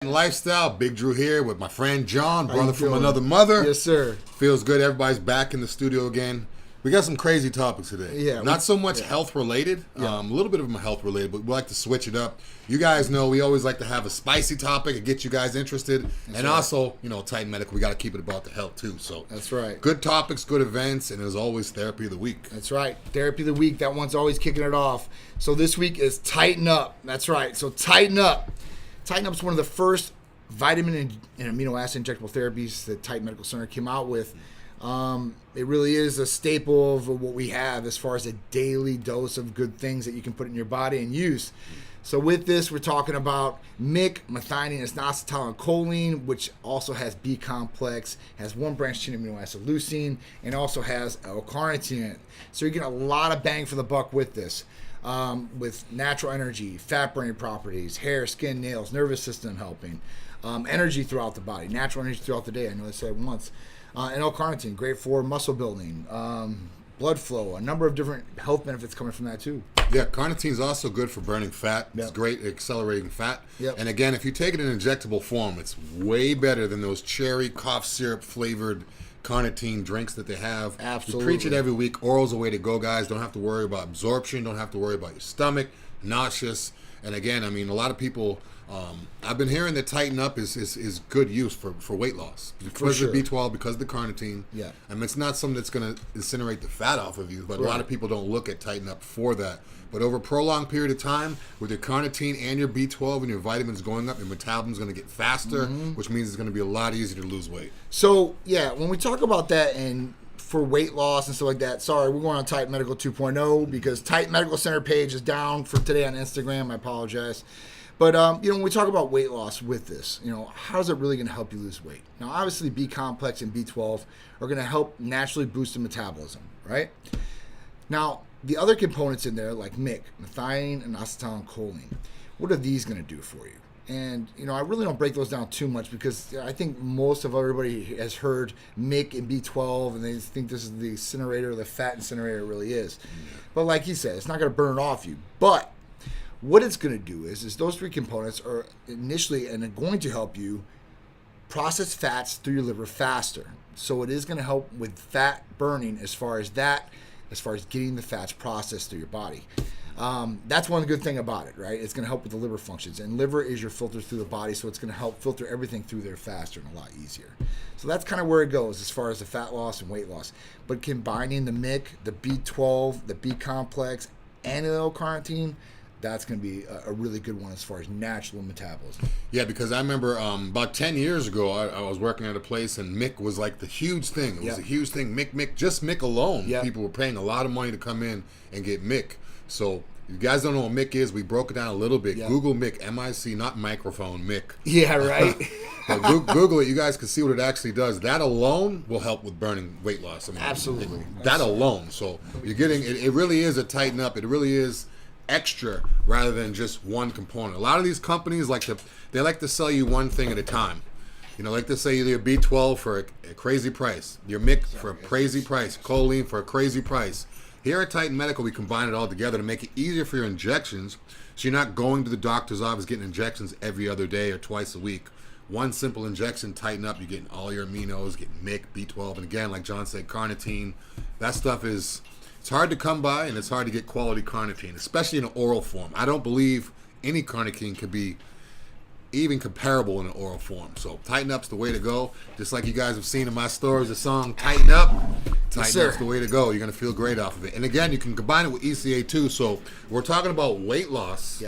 Lifestyle, Big Dru here with my friend John, brother from another mother. Yes, sir. Feels good. Everybody's back in the studio again. We got some crazy topics today. Yeah. Not so much health related. A little bit of them health related, but we like to switch it up. You guys know we always like to have a spicy topic and get you guys interested. That's right. Also, you know, Titan Medical, we got to keep it about the health too. So that's right. Good topics, good events, and as always, therapy of the week. That's right. Therapy of the week. That one's always kicking it off. So this week is Tighten Up. That's right. So Tighten Up. Tighten Up is one of the first vitamin and amino acid injectable therapies that Titan Medical Center came out with. It really is a staple of what we have as far as a daily dose of good things that you can put in your body and use. So with this, we're talking about MIC, methionine, inositol, and choline, which also has B complex, has one branched chain amino acid leucine, and also has L-carnitine in it. So you're getting a lot of bang for the buck with this. With natural energy, fat burning properties, hair, skin, nails, nervous system helping, energy throughout the body, natural energy throughout the day. I know I said it once. And L-carnitine, great for muscle building, blood flow, a number of different health benefits coming from that too. Yeah, carnitine is also good for burning fat. It's great at accelerating fat. And again, if you take it in injectable form, it's way better than those cherry cough syrup flavored carnitine drinks that they have. Absolutely. We preach it every week. Oral's the way to go, guys. Don't have to worry about absorption. Don't have to worry about your stomach, nauseous. And again, I mean, a lot of people, I've been hearing that Tighten Up is good use for weight loss. Because of the B12, because of the carnitine. Yeah. I mean, it's not something that's going to incinerate the fat off of you, but a lot of people don't look at Tighten Up for that. But over a prolonged period of time, with your carnitine and your B12 and your vitamins going up, your metabolism is going to get faster, which means it's going to be a lot easier to lose weight. So, yeah, when we talk about that and for weight loss and stuff like that, sorry, we're going on Titan Medical 2.0 because Titan Medical Center page is down for today on Instagram. I apologize. But, you know, when we talk about weight loss with this, you know, how's it really going to help you lose weight? Now, obviously, B complex and B12 are going to help naturally boost the metabolism, right? Now, the other components in there, like MIC, methionine, inositol, and choline, what are these going to do for you? And, you know, I really don't break those down too much because I think most of everybody has heard MIC and B12 and they think this is the incinerator, the fat incinerator it really is. But like he said, it's not going to burn it off you. But what it's going to do is those three components are initially and are going to help you process fats through your liver faster. So it is going to help with fat burning as far as getting the fats processed through your body. That's one good thing about it, right? It's going to help with the liver functions. And liver is your filter through the body, so it's going to help filter everything through there faster and a lot easier. So that's kind of where it goes as far as the fat loss and weight loss. But combining the MIC, the B12, the B complex, and the L-carnitine, that's going to be a really good one as far as natural metabolism. Yeah, because I remember about 10 years ago, I was working at a place and MIC was like the huge thing. It was a huge thing. MIC, just MIC alone. People were paying a lot of money to come in and get MIC. So if you guys don't know what MIC is, we broke it down a little bit. Google MIC, M-I-C, not microphone, MIC. Yeah, right. Google it. You guys can see what it actually does. That alone will help with burning weight loss. I mean, absolutely. That alone. So you're getting, it really is a Tighten Up. It really is extra rather than just one component. A lot of these companies like to sell you one thing at a time. You know, like to say either your B12 for a crazy price, your MIC for a crazy price, choline for a crazy price. Here at Titan Medical, we combine it all together to make it easier for your injections, so you're not going to the doctor's office getting injections every other day or twice a week. One simple injection, Tighten Up, you're getting all your aminos, getting MIC, B12, and again, like John said, carnitine. That stuff is, it's hard to come by, and it's hard to get quality carnitine, especially in an oral form. I don't believe any carnitine could be even comparable in an oral form. So Tighten Up's the way to go. Just like you guys have seen in my stores, the song Tighten Up. Tighten Up's the way to go. You're going to feel great off of it. And again, you can combine it with ECA too. So we're talking about weight loss.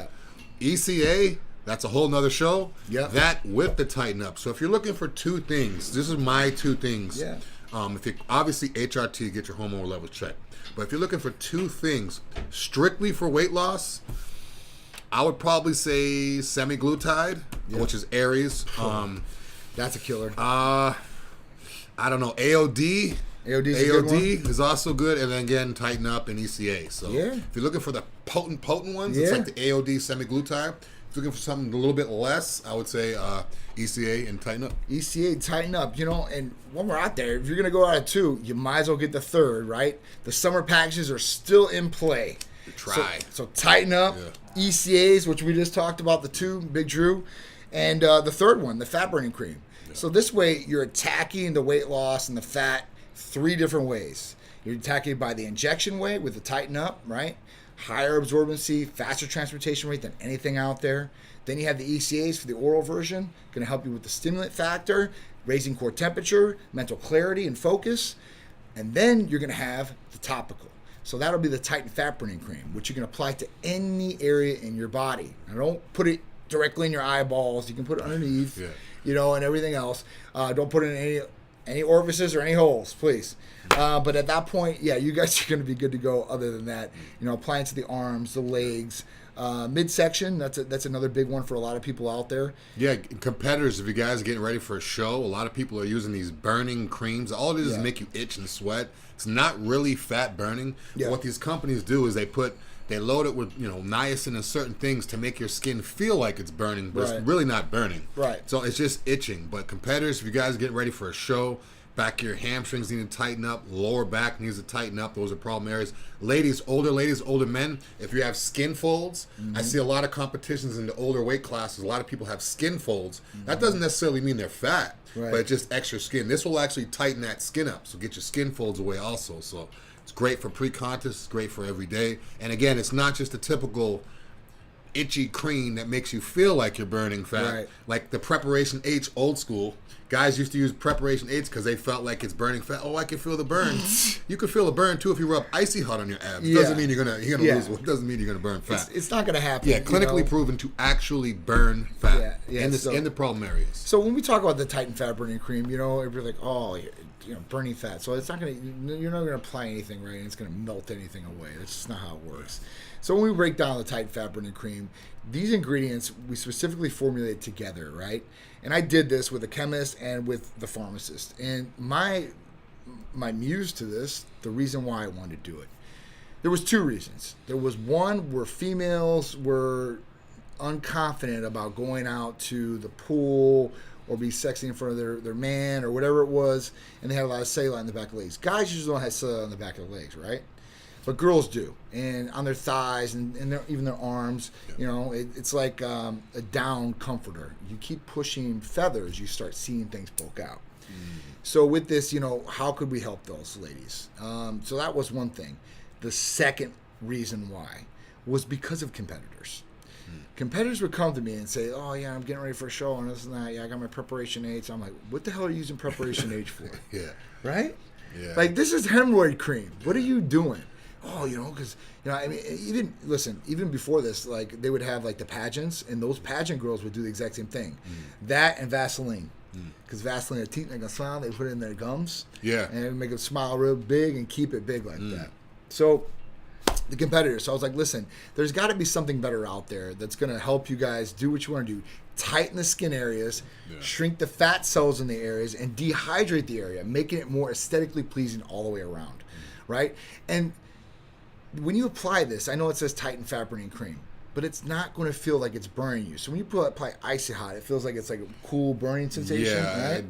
ECA, that's a whole nother show. That with the Tighten Up. So if you're looking for two things, this is my two things. If you obviously HRT, get your hormone levels checked. But if you're looking for two things strictly for weight loss, I would probably say semaglutide, which is Aries. That's a killer. I don't know. AOD. AOD is also good. And then again, Tighten Up and ECA. So if you're looking for the potent ones, it's like the AOD semaglutide. If you're looking for something a little bit less, I would say ECA and Tighten Up. ECA, Tighten Up, you know, and when we're out there, if you're going to go out of two, you might as well get the third, right? The summer packages are still in play. Try. So Tighten Up, ECAs, which we just talked about, the two, Big Dru, And the third one, the fat burning cream. Yeah. So this way you're attacking the weight loss and the fat 3 different ways. You're attacking by the injection way with the Tighten Up, right? Higher absorbency, faster transportation rate than anything out there. Then you have the ECAs for the oral version, going to help you with the stimulant factor, raising core temperature, mental clarity and focus. And then you're going to have the topical. So that'll be the Titan Fat Burning Cream, which you can apply to any area in your body. Now don't put it directly in your eyeballs. You can put it underneath, and everything else. Don't put it in any orifices or any holes, please. But at that point, you guys are going to be good to go. Other than that, applying to the arms, the legs, midsection. That's another big one for a lot of people out there. Yeah, competitors, if you guys are getting ready for a show, a lot of people are using these burning creams. All it is make you itch and sweat. It's not really fat burning. Yeah. What these companies do is they load it with niacin and certain things to make your skin feel like it's burning, but it's really not burning. Right. So it's just itching. But competitors, if you guys are getting ready for a show, back of your hamstrings need to tighten up, lower back needs to tighten up. Those are problem areas. Ladies, older men, if you have skin folds, I see a lot of competitions in the older weight classes. A lot of people have skin folds. That doesn't necessarily mean they're fat, but it's just extra skin. This will actually tighten that skin up, so get your skin folds away also. So it's great for pre-contest, it's great for every day. And again, it's not just a typical itchy cream that makes you feel like you're burning fat. Like the Preparation H old school. Guys used to use Preparation H because they felt like it's burning fat. Oh, I can feel the burn. You can feel the burn too if you rub Icy Hot on your abs. Doesn't mean you're gonna lose. It doesn't mean you're gonna burn fat. It's not gonna happen. Yeah, clinically proven to actually burn fat in the problem areas. So when we talk about the Titan Fat Burning Cream, everybody's like, oh, burning fat. So it's not gonna. You're not gonna apply anything, right? And it's gonna melt anything away. That's just not how it works. So when we break down the Titan Fat Burning Cream, these ingredients we specifically formulate together, right? And I did this with a chemist and with the pharmacist. And my muse to this, the reason why I wanted to do it, there was 2 reasons. There was one where females were unconfident about going out to the pool or be sexy in front of their man or whatever it was, and they had a lot of cellulite on the back of the legs. Guys usually don't have cellulite on the back of the legs, right? But girls do, and on their thighs and even their arms. It's like a down comforter. You keep pushing feathers, you start seeing things poke out. So with this, how could we help those ladies? So that was one thing. The second reason why was because of competitors. Competitors would come to me and say, oh, yeah, I'm getting ready for a show and this and that. Yeah, I got my Preparation H. I'm like, what the hell are you using Preparation H for? Right? Yeah. Like, this is hemorrhoid cream. What are you doing? Oh, because, even before this, like, they would have, like, the pageants, and those pageant girls would do the exact same thing. That and Vaseline. Because Vaseline, their teeth make them smile, they put it in their gums. Yeah. And it would make them smile real big and keep it big like that. So, the competitors. So I was like, listen, there's got to be something better out there that's going to help you guys do what you want to do. Tighten the skin areas, shrink the fat cells in the areas, and dehydrate the area, making it more aesthetically pleasing all the way around, right? And when you apply this, I know it says Titan Fat Burning Cream, but it's not going to feel like it's burning you. So when you apply Icy Hot, it feels like it's like a cool burning sensation. Yeah, right?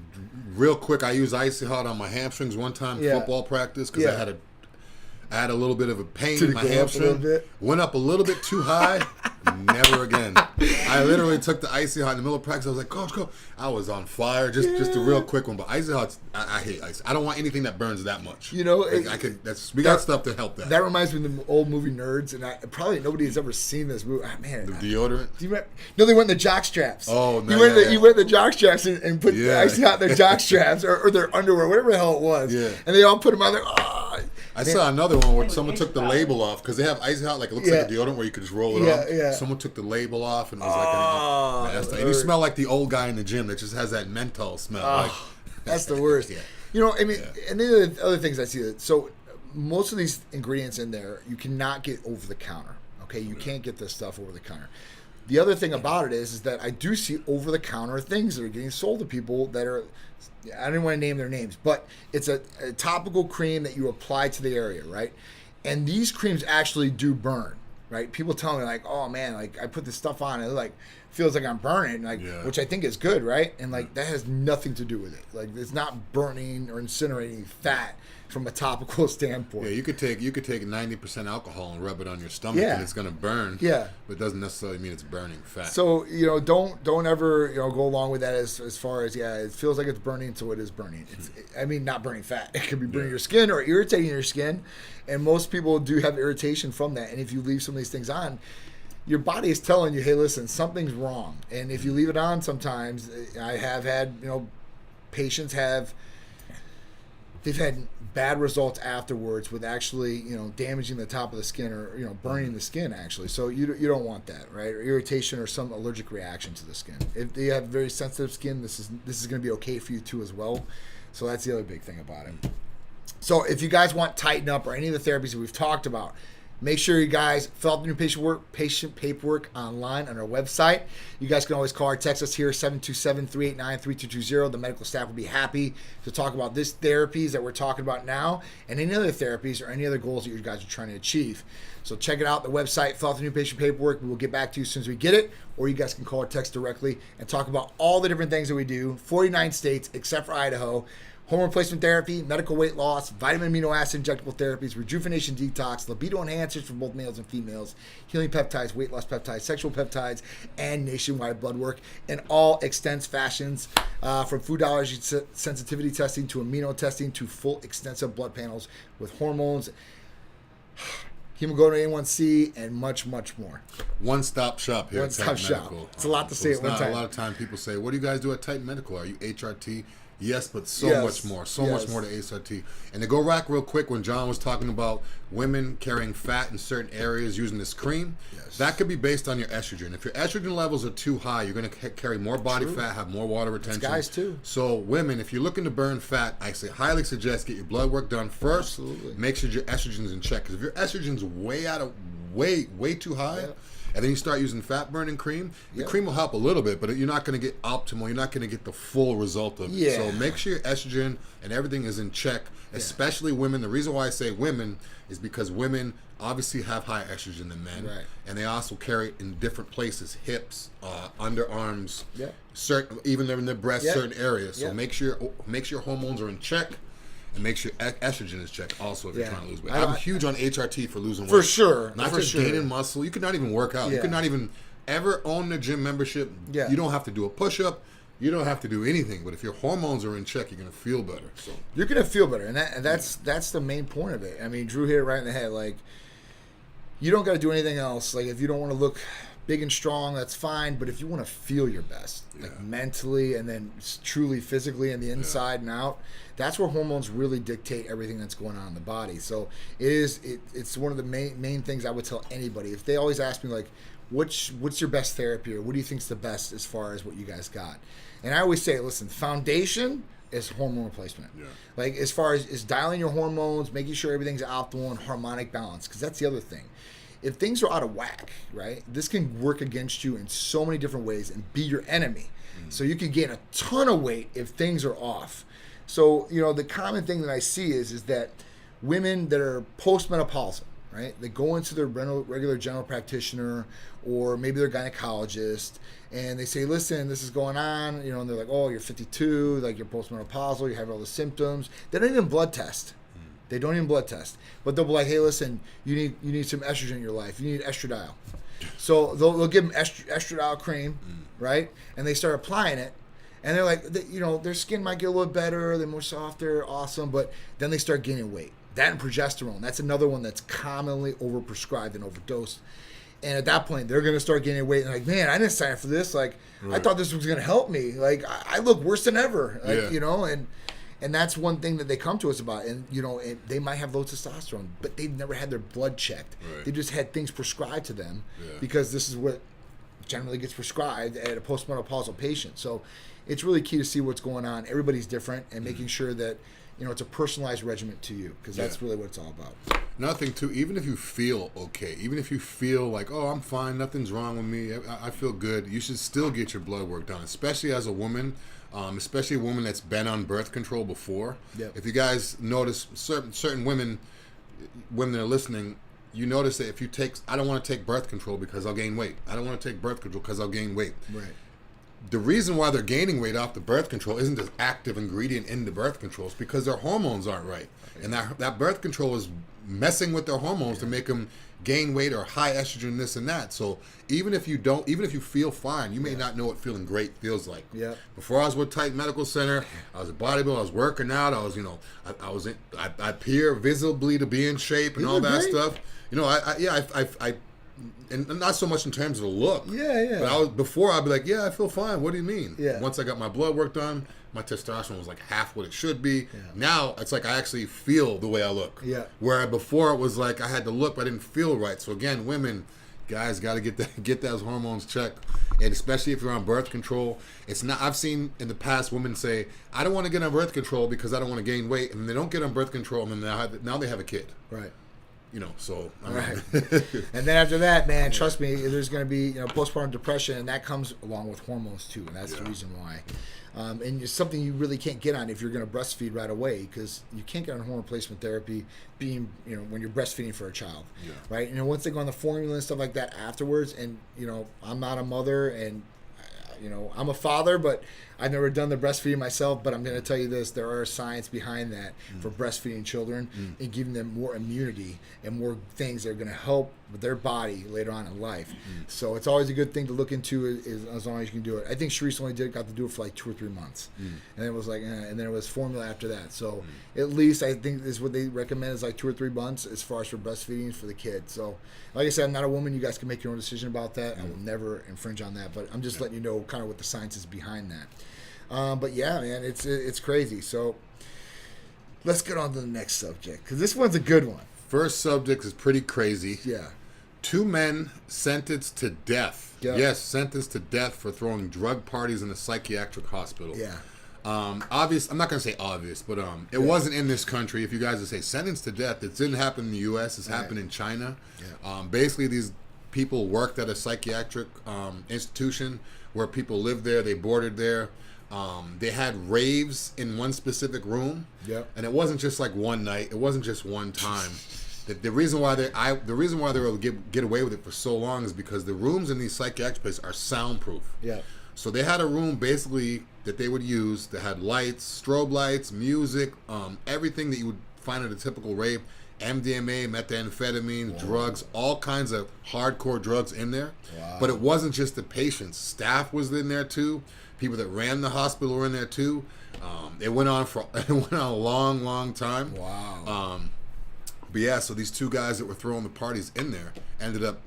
Real quick, I used Icy Hot on my hamstrings one time, football practice, because I had a little bit of a pain in my hamstring. Went up a little bit too high. Never again. I literally took the Icy Hot in the middle of practice. I was like, Coach, I was on fire. Just a real quick one. But Icy Hot, I hate ice. I don't want anything that burns that much. We got stuff to help that. That reminds me of the old movie Nerds, and probably nobody has ever seen this movie. Man, the deodorant. No, they went in the jock straps. Oh, no, you went in the jock straps and put the Icy Hot in their jock straps or their underwear, whatever the hell it was. Yeah. And they all put them on there. I saw another one where someone took the label off because they have Icy Hot, like it looks like a deodorant where you could just roll it off. Yeah. Someone took the label off and it was and you smell like the old guy in the gym that just has that menthol smell. That's the worst. And then the other things I see. So most of these ingredients in there, you cannot get over the counter. Okay, you can't get this stuff over the counter. The other thing about it is that I do see over the counter things that are getting sold to people that are, I don't want to name their names, but it's a topical cream that you apply to the area, right? And these creams actually do burn, right? People tell me like, oh man, like I put this stuff on and they're like feels like I'm burning, like which I think is good, right? And like that has nothing to do with it. Like it's not burning or incinerating fat from a topical standpoint. Yeah, you could take 90% alcohol and rub it on your stomach, and it's gonna burn. Yeah, but it doesn't necessarily mean it's burning fat. So don't ever go along with that as far as it feels like it's burning, so it is burning. I mean, not burning fat. It could be burning your skin or irritating your skin, and most people do have irritation from that. And if you leave some of these things on, your body is telling you, hey, listen, something's wrong. And if you leave it on, sometimes I have had patients they've had bad results afterwards with actually, damaging the top of the skin or, burning the skin actually. So you don't want that, right? Or irritation or some allergic reaction to the skin. If you have very sensitive skin, this is going to be okay for you too as well. So that's the other big thing about it. So if you guys want Tighten Up or any of the therapies that we've talked about, make sure you guys fill out the new patient paperwork online on our website. You guys can always call or text us here, 727-389-3220. The medical staff will be happy to talk about this therapies that we're talking about now and any other therapies or any other goals that you guys are trying to achieve. So check it out, the website, fill out the new patient paperwork. We will get back to you as soon as we get it, or you guys can call or text directly and talk about all the different things that we do, 49 states except for Idaho. Hormone replacement therapy, medical weight loss, vitamin amino acid injectable therapies, rejuvenation detox, libido enhancers for both males and females, healing peptides, weight loss peptides, sexual peptides, and nationwide blood work in all extensive fashions, from food allergy sensitivity testing to amino testing to full extensive blood panels with hormones, hemoglobin A1C, and much, much more. One-stop shop here at Titan Medical. It's a lot to say at one time. A lot of time people say, what do you guys do at Titan Medical? Are you HRT? Yes, but much more. Much more to HRT. And to go back real quick, when John was talking about women carrying fat in certain areas using this cream, that could be based on your estrogen. If your estrogen levels are too high, you're going to carry more body fat, have more water retention. It's guys too. So women, if you're looking to burn fat, I highly suggest get your blood work done first. Absolutely. Make sure your estrogen's in check. Because if your estrogen's way too high, and then you start using fat burning cream, the cream will help a little bit, but you're not going to get optimal. You're not going to get the full result of it. So make sure your estrogen and everything is in check, especially women. The reason why I say women is because women obviously have higher estrogen than men, and they also carry it in different places, hips, underarms, even in their breasts, certain areas. So make sure your hormones are in check. And make sure estrogen is checked also if you're trying to lose weight. I'm huge on HRT for losing weight. For sure. Not just gaining muscle. You could not even work out. You could not even ever own a gym membership. You don't have to do a push-up. You don't have to do anything. But if your hormones are in check, you're going to feel better. So you're going to feel better. And that's the main point of it. I mean, Drew hit it right in the head. Like, you don't got to do anything else. Like, if you don't want to look big and strong, that's fine. But if you want to feel your best, like mentally and then truly physically and the inside and out, that's where hormones really dictate everything that's going on in the body. So it's one of the main things I would tell anybody. If they always ask me, like, what's your best therapy, or what do you think's the best as far as what you guys got? And I always say, listen, foundation is hormone replacement. Like, as far as dialing your hormones, making sure everything's optimal and harmonic balance, because that's the other thing. If things are out of whack, right, this can work against you in so many different ways and be your enemy. So you can gain a ton of weight if things are off. So, the common thing that I see is that women that are postmenopausal, right, they go into their regular general practitioner or maybe their gynecologist, and they say, listen, this is going on, and they're like, oh, you're 52, like, you're postmenopausal, you have all the symptoms. They don't even blood test. They don't even blood test. But they'll be like, hey, listen, you need some estrogen in your life. You need estradiol. So they'll give them estradiol cream, right? And they start applying it. And they're like, their skin might get a little better. They're more softer, awesome. But then they start gaining weight. That and progesterone. That's another one that's commonly overprescribed and overdosed. And at that point, they're going to start gaining weight. And like, man, I didn't sign up for this. Like, I thought this was going to help me. Like, I look worse than ever. Like, and that's one thing that they come to us about. And, and they might have low testosterone, but they've never had their blood checked. They just had things prescribed to them because this is what generally gets prescribed at a postmenopausal patient. So it's really key to see what's going on. Everybody's different, and making sure that, it's a personalized regimen to you, because that's really what it's all about. Another thing, too, even if you feel okay, even if you feel like, oh, I'm fine, nothing's wrong with me, I feel good, you should still get your blood work done, especially as a woman. Especially a woman that's been on birth control before. If you guys notice, certain women that are listening, you notice that if you take, I don't want to take birth control because I'll gain weight. I don't want to take birth control because I'll gain weight. Right. The reason why they're gaining weight off the birth control isn't the active ingredient in the birth control. It's because their hormones aren't right. And that birth control is messing with their hormones to make them gain weight or high estrogen, this and that. So even if you feel fine, you may not know what feeling great feels like. Yeah. Before I was with Titan Medical Center, I was a bodybuilder, I was working out, I was, I appear visibly to be in shape and all that stuff. And not so much in terms of the look. Yeah. But before I'd be like, yeah, I feel fine. What do you mean? Yeah. Once I got my blood work done, my testosterone was like half what it should be. Yeah. Now it's like I actually feel the way I look. Yeah. Where before it was like I had to look, but I didn't feel right. So again, guys got to get those hormones checked, and especially if you're on birth control. It's not. I've seen in the past women say, I don't want to get on birth control because I don't want to gain weight, and they don't get on birth control, and then now they have a kid. Right. So I mean. Right. And then after that, man, trust me, there's going to be postpartum depression, and that comes along with hormones too, and that's the reason why. And it's something you really can't get on if you're going to breastfeed right away, because you can't get on hormone replacement therapy when you're breastfeeding for a child, right? And once they go on the formula and stuff like that afterwards, and I'm not a mother, and I'm a father, but I've never done the breastfeeding myself, but I'm going to tell you this, there are science behind that for breastfeeding children and giving them more immunity and more things that are going to help with their body later on in life. So it's always a good thing to look into as long as you can do it. I think Sharice only got to do it for like 2 or 3 months. And it was like, and then it was formula after that. So at least I think is what they recommend is like 2 or 3 months as far as for breastfeeding for the kid. So like I said, I'm not a woman. You guys can make your own decision about that. I will never infringe on that, but I'm just letting you know kind of what the science is behind that. But yeah, man, it's crazy. So let's get on to the next subject, because this one's a good one. First subject is pretty crazy. Yeah. 2 men sentenced to death. Yeah. Yes, sentenced to death for throwing drug parties in a psychiatric hospital. Yeah. Obvious. I'm not going to say obvious, but it wasn't in this country. If you guys would say sentenced to death, it didn't happen in the U.S. It's happened in China. Yeah. Basically, these people worked at a psychiatric institution where people lived there. They boarded there. They had raves in one specific room. Yep. And it wasn't just like one night. It wasn't just one time. The reason why they were able to get away with it for so long is because the rooms in these psychiatric places are soundproof. Yeah. So they had a room basically that they would use that had lights, strobe lights, music, everything that you would find at a typical rave, MDMA, methamphetamine, drugs, all kinds of hardcore drugs in there. Wow. But it wasn't just the patients. Staff was in there too. People that ran the hospital were in there too. It went on a long, long time. Wow. But yeah, so these 2 guys that were throwing the parties in there ended up,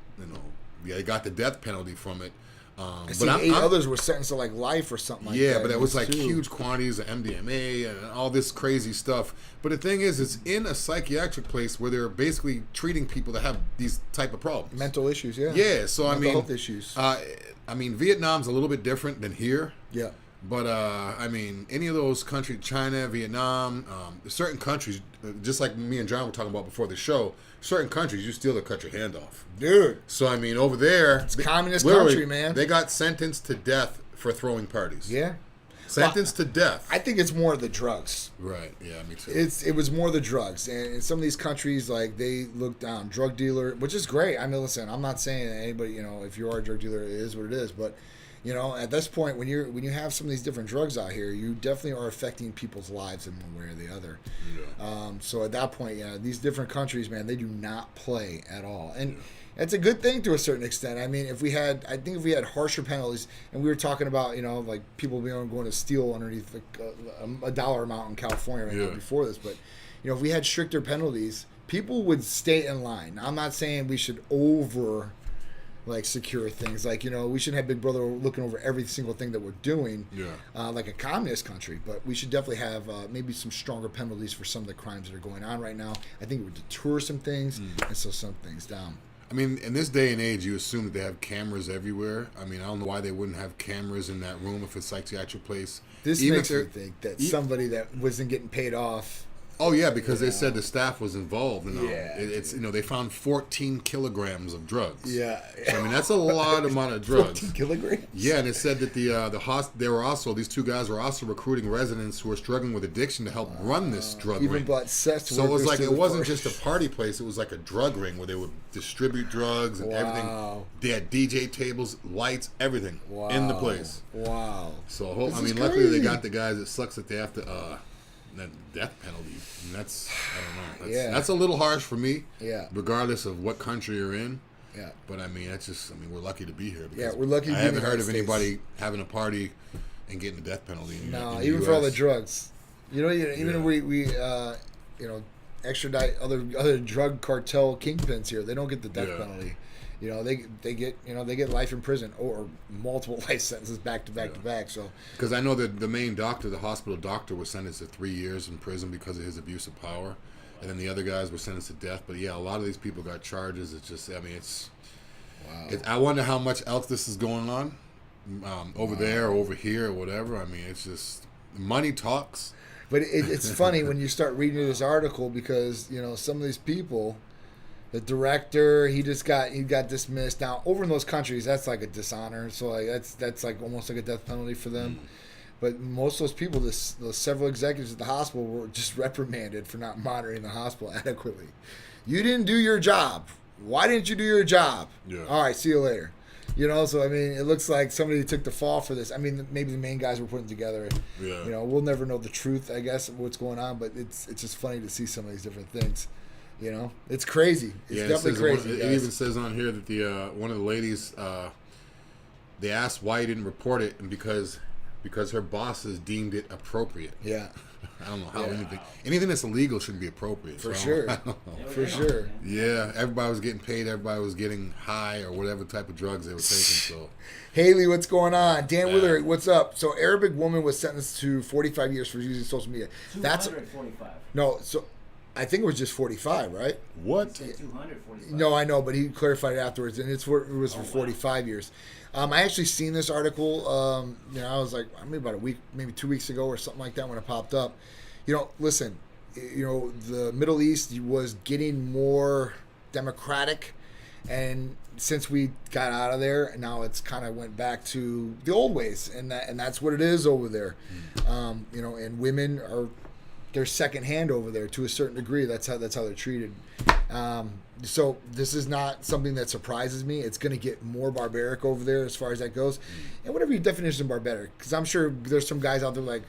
they got the death penalty from it. I see 8 others were sentenced to like life or something like that. Yeah, but it was like too. huge quantities of MDMA and all this crazy stuff. But the thing is, it's in a psychiatric place where they're basically treating people that have these type of problems. Mental issues, yeah. Yeah, so Mental health issues. Vietnam's a little bit different than here. Yeah. But, any of those countries, China, Vietnam, certain countries, just like me and John were talking about before the show, certain countries, you still cut your hand off. Dude. So, over there... It's a communist country, man. They got sentenced to death for throwing parties. Yeah. Sentenced to death. I think it's more the drugs. Right. Yeah, me too. It was more the drugs. And in some of these countries, like, they look down. Drug dealer, which is great. listen, I'm not saying that anybody, if you are a drug dealer, it is what it is. But... at this point, when you have some of these different drugs out here, you definitely are affecting people's lives in one way or the other. Yeah. So at that point, these different countries, man, they do not play at all, and it's a good thing to a certain extent. I think if we had harsher penalties, and we were talking about, like people being going to steal underneath a dollar amount in California right now before this, but if we had stricter penalties, people would stay in line. Now, I'm not saying we should secure things, we shouldn't have Big Brother looking over every single thing that we're doing, like a communist country, but we should definitely have maybe some stronger penalties for some of the crimes that are going on right now. I think it would deter some things and slow some things down. In this day and age, you assume that they have cameras everywhere. I don't know why they wouldn't have cameras in that room if it's a psychiatric place. This makes me think that somebody that wasn't getting paid off Oh yeah, because they said the staff was involved. Yeah. It's they found 14 kilograms of drugs. Yeah. So, I mean that's a lot amount of drugs. 14 kilograms. Yeah, and it said that these two guys were also recruiting residents who were struggling with addiction to help run this drug ring. Even brought sex So it was like workers it to the wasn't party. just a party place; it was like a drug ring where they would distribute drugs and everything. They had DJ tables, lights, everything in the place. Wow. So This is luckily they crazy. got the guys. It sucks that they have to that death penalty. And that's I don't know. That's a little harsh for me. Yeah. Regardless of what country you're in. Yeah. But I mean, we're lucky to be here. Yeah, we're lucky to I be in the haven't heard of United anybody having a party and getting the death penalty. No, in the even US. for all the drugs. Even we extradite other drug cartel kingpins here. They don't get the death penalty. They get life in prison or multiple life sentences back to back to back. So because I know that the main doctor, the hospital doctor, was sentenced to 3 years in prison because of his abuse of power, and then the other guys were sentenced to death. But yeah, a lot of these people got charges. It's just, I mean, it's. Wow. I wonder how much else this is going on over there or over here or whatever. I mean, it's just money talks. But it's funny when you start reading this article because some of these people, the director, he got dismissed. Now over in those countries, that's like a dishonor. So like that's like almost like a death penalty for them. But most of those people, those several executives at the hospital were just reprimanded for not monitoring the hospital adequately. You didn't do your job. Why didn't you do your job? Yeah. All right, see you later. So I mean, it looks like somebody took the fall for this. I mean, maybe the main guys were putting together. Yeah. We'll never know the truth, I guess, of what's going on. But it's just funny to see some of these different things. It's crazy. It's definitely crazy. It even says on here that the one of the ladies, they asked why he didn't report it, and because her bosses deemed it appropriate. Yeah. I don't know how anything that's illegal shouldn't be appropriate. For so sure. I don't know. For sure. Yeah, everybody was getting paid. Everybody was getting high or whatever type of drugs they were taking. So, Haley, what's going on? Dan Wither, what's up? So, Arabic woman was sentenced to 45 years for using social media. That's 245. No, so I think it was just 45, right? What? 245. No, I know, but he clarified it afterwards, and it was for 45 years. I actually seen this article. I was like, maybe about a week, maybe 2 weeks ago or something like that when it popped up. Listen, the Middle East was getting more democratic, and since we got out of there, now it's kind of went back to the old ways, and that's what it is over there. And women they're second hand over there to a certain degree. That's how they're treated. So this is not something that surprises me. It's going to get more barbaric over there as far as that goes. And whatever your definition of barbaric, because I'm sure there's some guys out there like,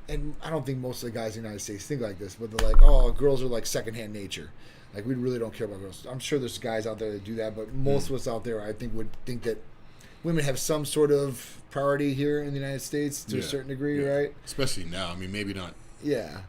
and I don't think most of the guys in the United States think like this, but they're like, oh, girls are like secondhand nature. Like, we really don't care about girls. I'm sure there's guys out there that do that, but most of us out there, I think, would think that women have some sort of priority here in the United States to a certain degree, right? Especially now. I mean, maybe not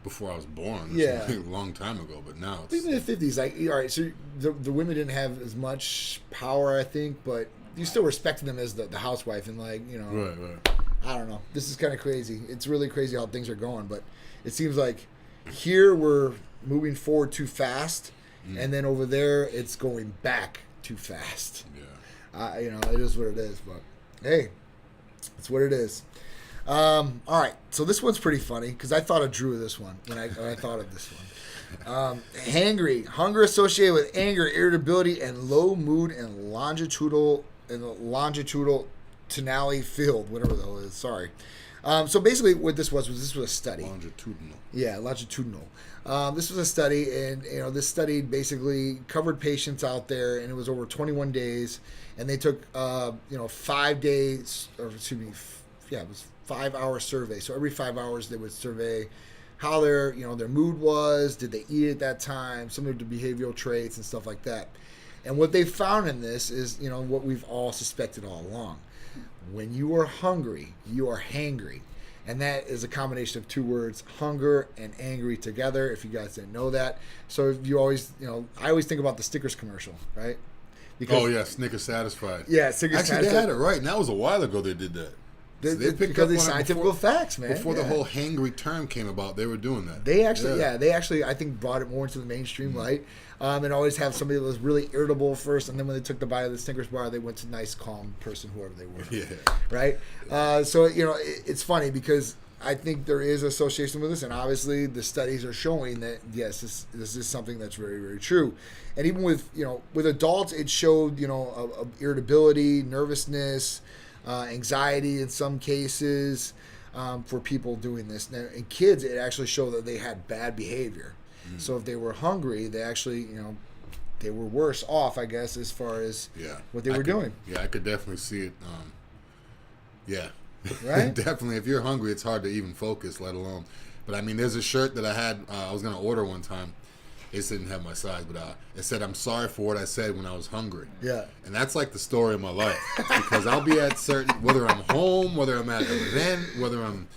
before I was born. Yeah. A long time ago, but now it's... Even in the 50s, like, all right, so the women didn't have as much power, I think, but you still respected them as the housewife and, like, Right. I don't know. This is kind of crazy. It's really crazy how things are going, but it seems like here we're moving forward too fast, and then over there it's going back too fast. Yeah. It is what it is, but hey, it's what it is. All right, so this one's pretty funny because I thought of Drew with this one when I thought of this one. Hangry, hunger associated with anger, irritability, and low mood and longitudinal tonality field, whatever the hell it is. Sorry. So basically, what this was a study. Longitudinal. Yeah, longitudinal. This was a study, and this study basically covered patients out there, and it was over 21 days, and they took 5 days, or excuse me, it was 5-hour survey. So every 5 hours they would survey how their mood was, did they eat at that time, some of the behavioral traits and stuff like that. And what they found in this is what we've all suspected all along. When you are hungry, you are hangry. And that is a combination of two words, hunger and angry together, if you guys didn't know that. So you always, I always think about the Snickers commercial, right? Because, Snickers Satisfied. Yeah, Snickers Satisfied. Actually, they had it right. And that was a while ago they did that. Because they scientific facts, man. Before the whole hangry term came about, they were doing that. They actually, I think, brought it more into the mainstream light. And always have somebody that was really irritable first, and then when they took the bite of the Snickers bar, they went to nice, calm person, whoever they were. Yeah. Right? So, it's funny because I think there is association with this, and obviously the studies are showing that yes, this is something that's very, very true. And even with with adults, it showed irritability, nervousness, anxiety in some cases for people doing this. Now, in kids, it actually showed that they had bad behavior. So if they were hungry, they actually they were worse off, I guess, as far as what they were doing. Yeah, I could definitely see it. Yeah. Right? Definitely. If you're hungry, it's hard to even focus, let alone. But I mean, there's a shirt that I had, I was going to order one time. It didn't have my size, but it said, "I'm sorry for what I said when I was hungry." Yeah. And that's like the story of my life. Because I'll be at certain, whether I'm home, whether I'm at an event, whether I'm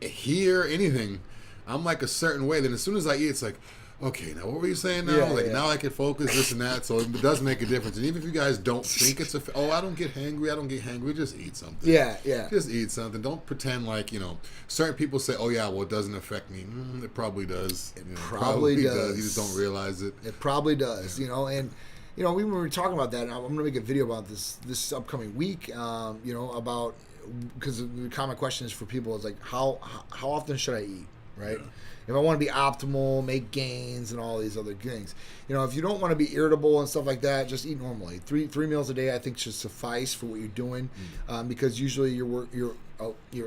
here, anything, I'm like a certain way. Then as soon as I eat, it's like, okay, now what were you saying now? Now I can focus, this and that. So it does make a difference. And even if you guys don't think it's I don't get hangry, just eat something. Yeah. Just eat something. Don't pretend like, certain people say, oh yeah, well, it doesn't affect me. It probably does. It probably does. You just don't realize it. It probably does, and we were talking about that, and I'm going to make a video about this upcoming week, about, because the common question is for people is like, how often should I eat, right? Yeah. If I want to be optimal, make gains, and all these other things. If you don't want to be irritable and stuff like that, just eat normally. Three meals a day, I think, should suffice for what you're doing, because usually you're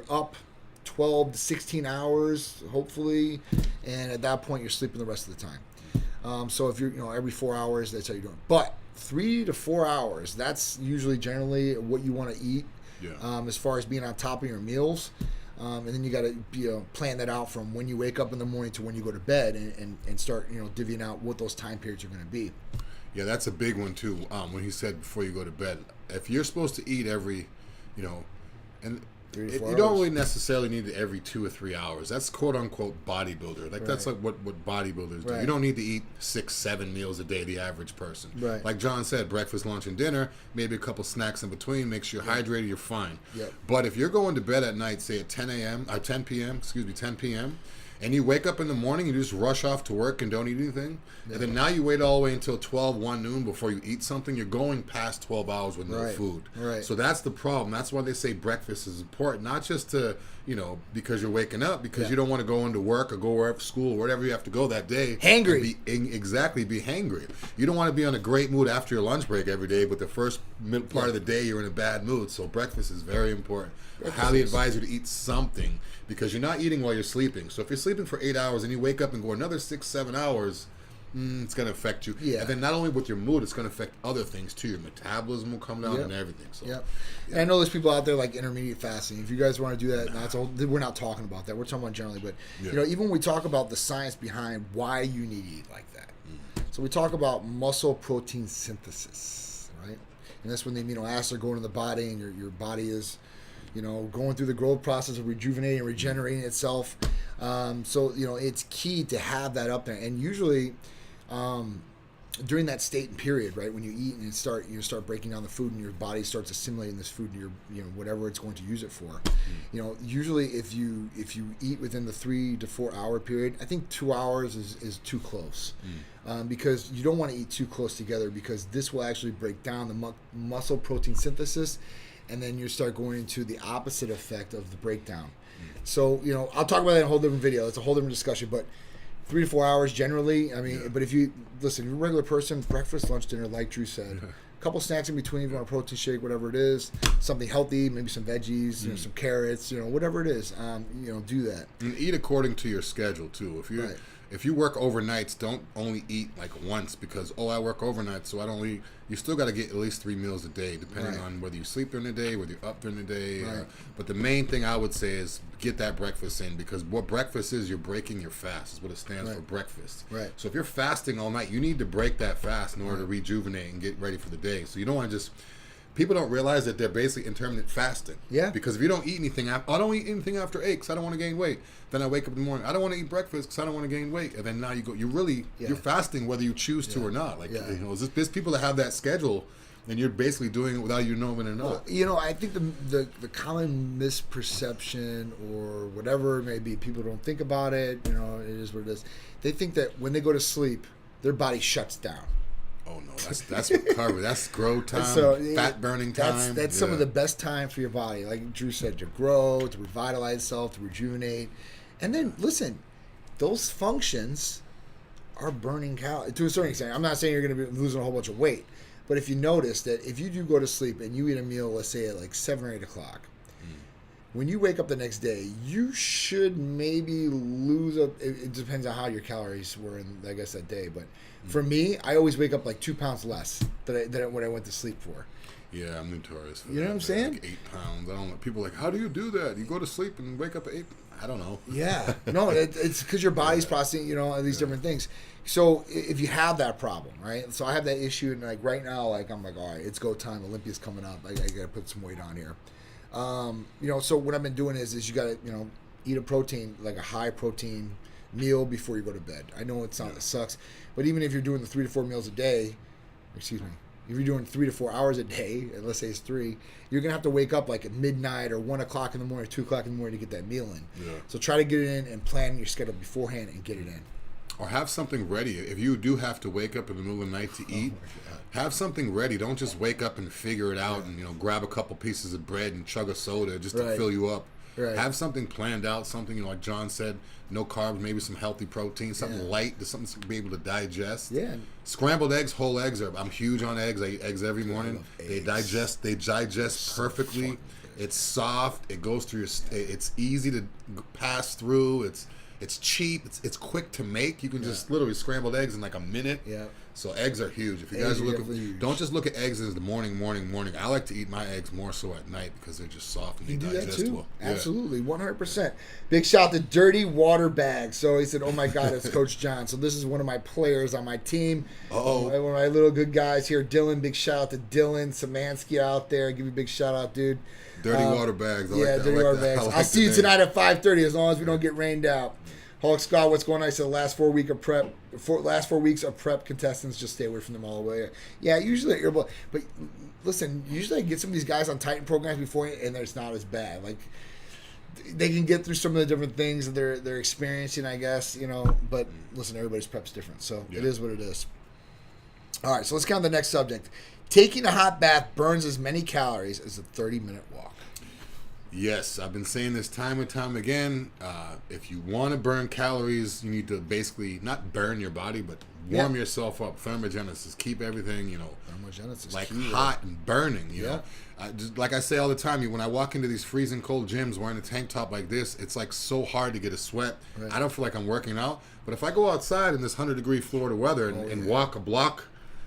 up 12 to 16 hours, hopefully, and at that point you're sleeping the rest of the time. So if you're every 4 hours, that's how you're doing. But 3 to 4 hours, that's usually generally what you want to eat. Yeah. As far as being on top of your meals. And then you got to plan that out from when you wake up in the morning to when you go to bed, and start divvying out what those time periods are going to be. Yeah, that's a big one too. When he said before you go to bed, if you're supposed to eat every, and you don't really necessarily need it every 2 or 3 hours. That's quote unquote bodybuilder. That's like what bodybuilders do. You don't need to eat 6-7 meals a day, the average person. Right. Like John said, breakfast, lunch, and dinner, maybe a couple snacks in between, make sure you're hydrated, you're fine. Yep. But if you're going to bed at night, say at 10 p.m., and you wake up in the morning, you just rush off to work and don't eat anything, and then now you wait all the way until 12, 1 noon before you eat something, you're going past 12 hours with no food. Right. So that's the problem. That's why they say breakfast is important, not just to, because you're waking up, because you don't want to go into work or go wherever, school, or wherever you have to go that day. Hangry. Be hangry. You don't want to be on a great mood after your lunch break every day, but the first part of the day you're in a bad mood. So breakfast is very important. I highly advise you to eat something, because you're not eating while you're sleeping. So if you're sleeping for 8 hours and you wake up and go another 6-7 hours, it's going to affect you. Yeah. And then not only with your mood, it's going to affect other things too. Your metabolism will come down and everything. So, And I know there's people out there like intermediate fasting. If you guys want to do that, we're not talking about that. We're talking about generally. But even when we talk about the science behind why you need to eat like that. So we talk about muscle protein synthesis, right? And that's when the amino acids are going to the body, and your body is going through the growth process of rejuvenating and regenerating itself. So it's key to have that up there. And usually during that state and period, right, when you eat and you start breaking down the food, and your body starts assimilating this food into your whatever it's going to use it for. Usually if you eat within the 3 to 4 hour period, I think 2 hours is too close. Because you don't want to eat too close together, because this will actually break down the muscle protein synthesis, and then you start going into the opposite effect of the breakdown. So, I'll talk about that in a whole different video. It's a whole different discussion, but 3 to 4 hours generally. I mean, but if you listen, you're a regular person, breakfast, lunch, dinner, like Drew said, a couple snacks in between, if you want a protein shake, whatever it is, something healthy, maybe some veggies, some carrots, whatever it is, do that. And eat according to your schedule too. If you work overnights, don't only eat like once because, I work overnight, so I don't eat. You still got to get at least 3 meals a day, depending on whether you sleep during the day, whether you're up during the day. But the main thing I would say is get that breakfast in, because what breakfast is, you're breaking your fast. Is what it stands for, breakfast. Right. So if you're fasting all night, you need to break that fast in order to rejuvenate and get ready for the day. So you don't want to just... People don't realize that they're basically intermittent fasting. Yeah. Because if you don't eat anything, I don't eat anything after 8 because I don't want to gain weight. Then I wake up in the morning, I don't want to eat breakfast because I don't want to gain weight. And then now you're fasting whether you choose to or not. Like, there's people that have that schedule, and you're basically doing it without you knowing it or not. I think the common misperception or whatever it may be, people don't think about it. It is what it is. They think that when they go to sleep, their body shuts down. Oh no, that's recovery. That's grow time, fat burning time. That's some of the best times for your body. Like Drew said, to grow, to revitalize itself, to rejuvenate. And then listen, those functions are burning calories to a certain extent. I'm not saying you're going to be losing a whole bunch of weight, but if you notice that if you do go to sleep and you eat a meal, let's say at like 7 or 8 o'clock, when you wake up the next day, you should maybe lose it depends on how your calories were in, I guess, that day. But for me, I always wake up like 2 pounds less than what I went to sleep for. Yeah, I'm notorious for that. You know what I'm saying? Like 8 pounds. I don't know. People are like, how do you do that? You go to sleep and wake up at 8? I don't know. Yeah. No, it's because your body's processing, these different things. So if you have that problem, right? So I have that issue, and like right now, like I'm like, all right, it's go time. Olympia's coming up. I got to put some weight on here. So what I've been doing is you got to, eat a protein, like a high protein meal before you go to bed. I know it sucks, but even if you're doing the 3 to 4 meals a day, if you're doing 3 to 4 hours a day, and let's say it's 3, you're going to have to wake up like at midnight or 1 o'clock in the morning, 2 o'clock in the morning to get that meal in. Yeah. So try to get it in and plan your schedule beforehand and get it in. Or have something ready. If you do have to wake up in the middle of the night to eat, have something ready. Don't just wake up and figure it out and grab a couple pieces of bread and chug a soda just to fill you up. Right. Have something planned out, something like John said, no carbs, maybe some healthy protein, something light, something to be able to digest. Yeah. Scrambled eggs, whole eggs I'm huge on eggs. I eat eggs every morning. They digest perfectly. It's soft. It goes through it's easy to pass through. It's cheap. It's quick to make. You can just literally scrambled eggs in like a minute. Yeah. So eggs are huge. If you guys are looking, don't just look at eggs as the morning. I like to eat my eggs more so at night because they're just soft and they digest well. Absolutely, 100%. Big shout out to Dirty Water Bag. So he said, "Oh my God, it's Coach John." So this is one of my players on my team. One of my little good guys here, Dylan. Big shout out to Dylan Samansky out there. Give you a big shout out, dude. Dirty Water Bags. Dirty Water Bags. I'll see you tonight at 5:30 as long as we don't get rained out. Hulk Scott, what's going on? I said last 4 weeks of prep contestants, just stay away from them all the way. Yeah, usually but listen, usually I get some of these guys on Titan programs before, and it's not as bad. Like they can get through some of the different things that they're experiencing, I guess, But listen, everybody's prep's different, so it is what it is. All right, so let's get on to the next subject. Taking a hot bath burns as many calories as a 30-minute walk. Yes, I've been saying this time and time again. If you want to burn calories, you need to basically not burn your body, but warm yourself up. Thermogenesis, keep everything, like key, hot and burning. You know, just like I say all the time, when I walk into these freezing cold gyms wearing a tank top like this, it's like so hard to get a sweat. Right. I don't feel like I'm working out, but if I go outside in this 100-degree Florida weather and walk a block,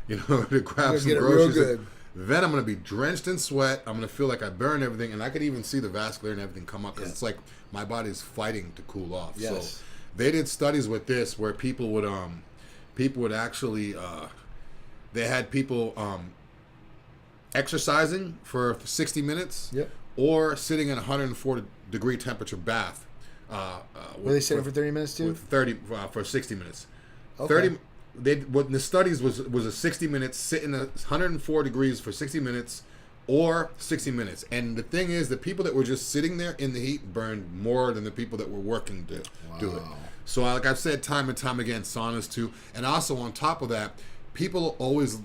to grab some groceries. Then I'm going to be drenched in sweat. I'm going to feel like I burned everything, and I could even see the vascular and everything come up because it's like my body's fighting to cool off. Yes. So they did studies with this where people would actually they had people exercising for 60 minutes or sitting in a 104-degree temperature bath. Were they sitting for 30 minutes too? For 60 minutes. Okay. What the studies was a 60 minutes, sit in 104 degrees for 60 minutes or 60 minutes. And the thing is, the people that were just sitting there in the heat burned more than the people that were working to do it. So like I've said time and time again, saunas too. And also on top of that, people always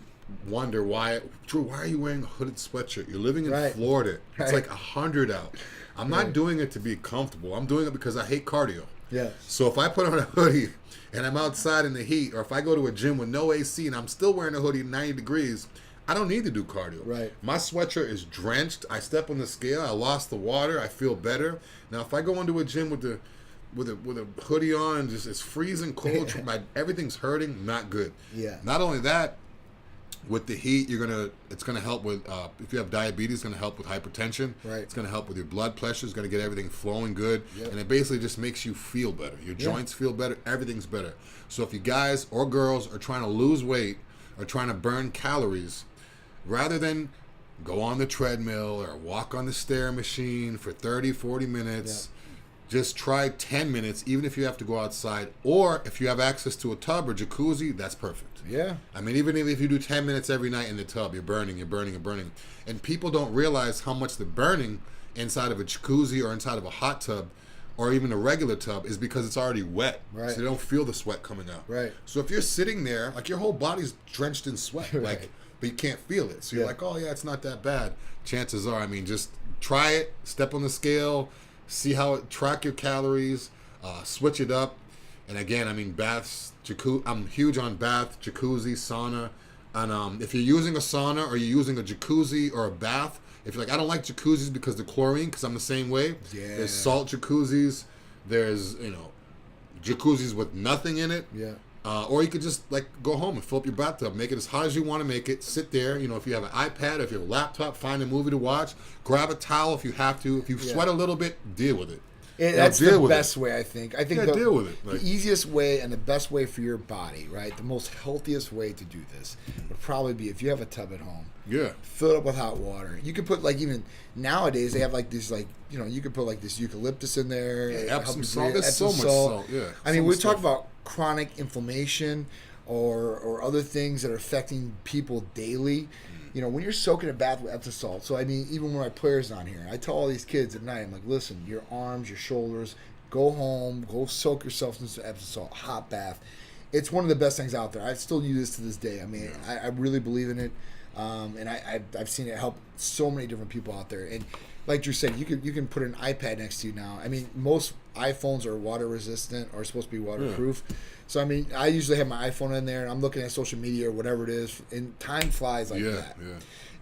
wonder why are you wearing a hooded sweatshirt? You're living in Florida. It's like 100 out. I'm not doing it to be comfortable. I'm doing it because I hate cardio. Yeah. So if I put on a hoodie and I'm outside in the heat, or if I go to a gym with no AC and I'm still wearing a hoodie at 90 degrees, I don't need to do cardio. Right. My sweatshirt is drenched. I step on the scale. I lost the water. I feel better. Now, if I go into a gym with a hoodie on, just it's freezing cold, everything's hurting. Not good. Yeah. Not only that, with the heat, it's gonna help with if you have diabetes, it's gonna help with hypertension. Right. It's gonna help with your blood pressure. It's gonna get everything flowing good, and it basically just makes you feel better. Your joints feel better. Everything's better. So if you guys or girls are trying to lose weight or trying to burn calories, rather than go on the treadmill or walk on the stair machine for 30, 40 minutes. Just try 10 minutes, even if you have to go outside. Or if you have access to a tub or jacuzzi, that's perfect. Yeah. I mean, even if you do 10 minutes every night in the tub, you're burning. And people don't realize how much the burning inside of a jacuzzi or inside of a hot tub or even a regular tub is because it's already wet. Right. So you don't feel the sweat coming out. Right. So if you're sitting there, like your whole body's drenched in sweat, Right. like, but you can't feel it. So you're Yeah. like, oh yeah, it's not that bad. Chances are, I mean, just try it, step on the scale, see how it, track your calories, switch it up. And again, I mean, baths, jacuzzi, I'm huge on bath, jacuzzi, sauna. And if you're using a sauna or you're using a jacuzzi or a bath, if you're like, I don't like jacuzzis because the chlorine, because I'm the same way. Yeah. There's salt jacuzzis. There's, jacuzzis with nothing in it. Yeah. Or you could just like go home and fill up your bathtub, make it as hot as you want to make it. Sit there, if you have an iPad, if you have a laptop, find a movie to watch. Grab a towel if you have to. If you sweat a little bit, deal with it. That's the best way, I think. I think deal with it. The easiest way and the best way for your body, right? The most healthiest way to do this would probably be if you have a tub at home. Yeah. Fill it up with hot water. You could put even nowadays they have this you could put this eucalyptus in there. Yeah, Epsom salt. There's so much salt. Yeah. I mean, we talk about chronic inflammation or other things that are affecting people daily. When you're soaking a bath with Epsom salt, so I mean, even when my player's on here, I tell all these kids at night, I'm like, listen, your arms, your shoulders, go home, go soak yourself in some Epsom salt, hot bath. It's one of the best things out there. I still use this to this day. I mean, I really believe in it, and I've seen it help so many different people out there. And like Drew said, you can put an iPad next to you now. I mean, most iPhones are water resistant or supposed to be waterproof. Yeah. So I mean, I usually have my iPhone in there and I'm looking at social media or whatever it is, and time flies like that. Yeah.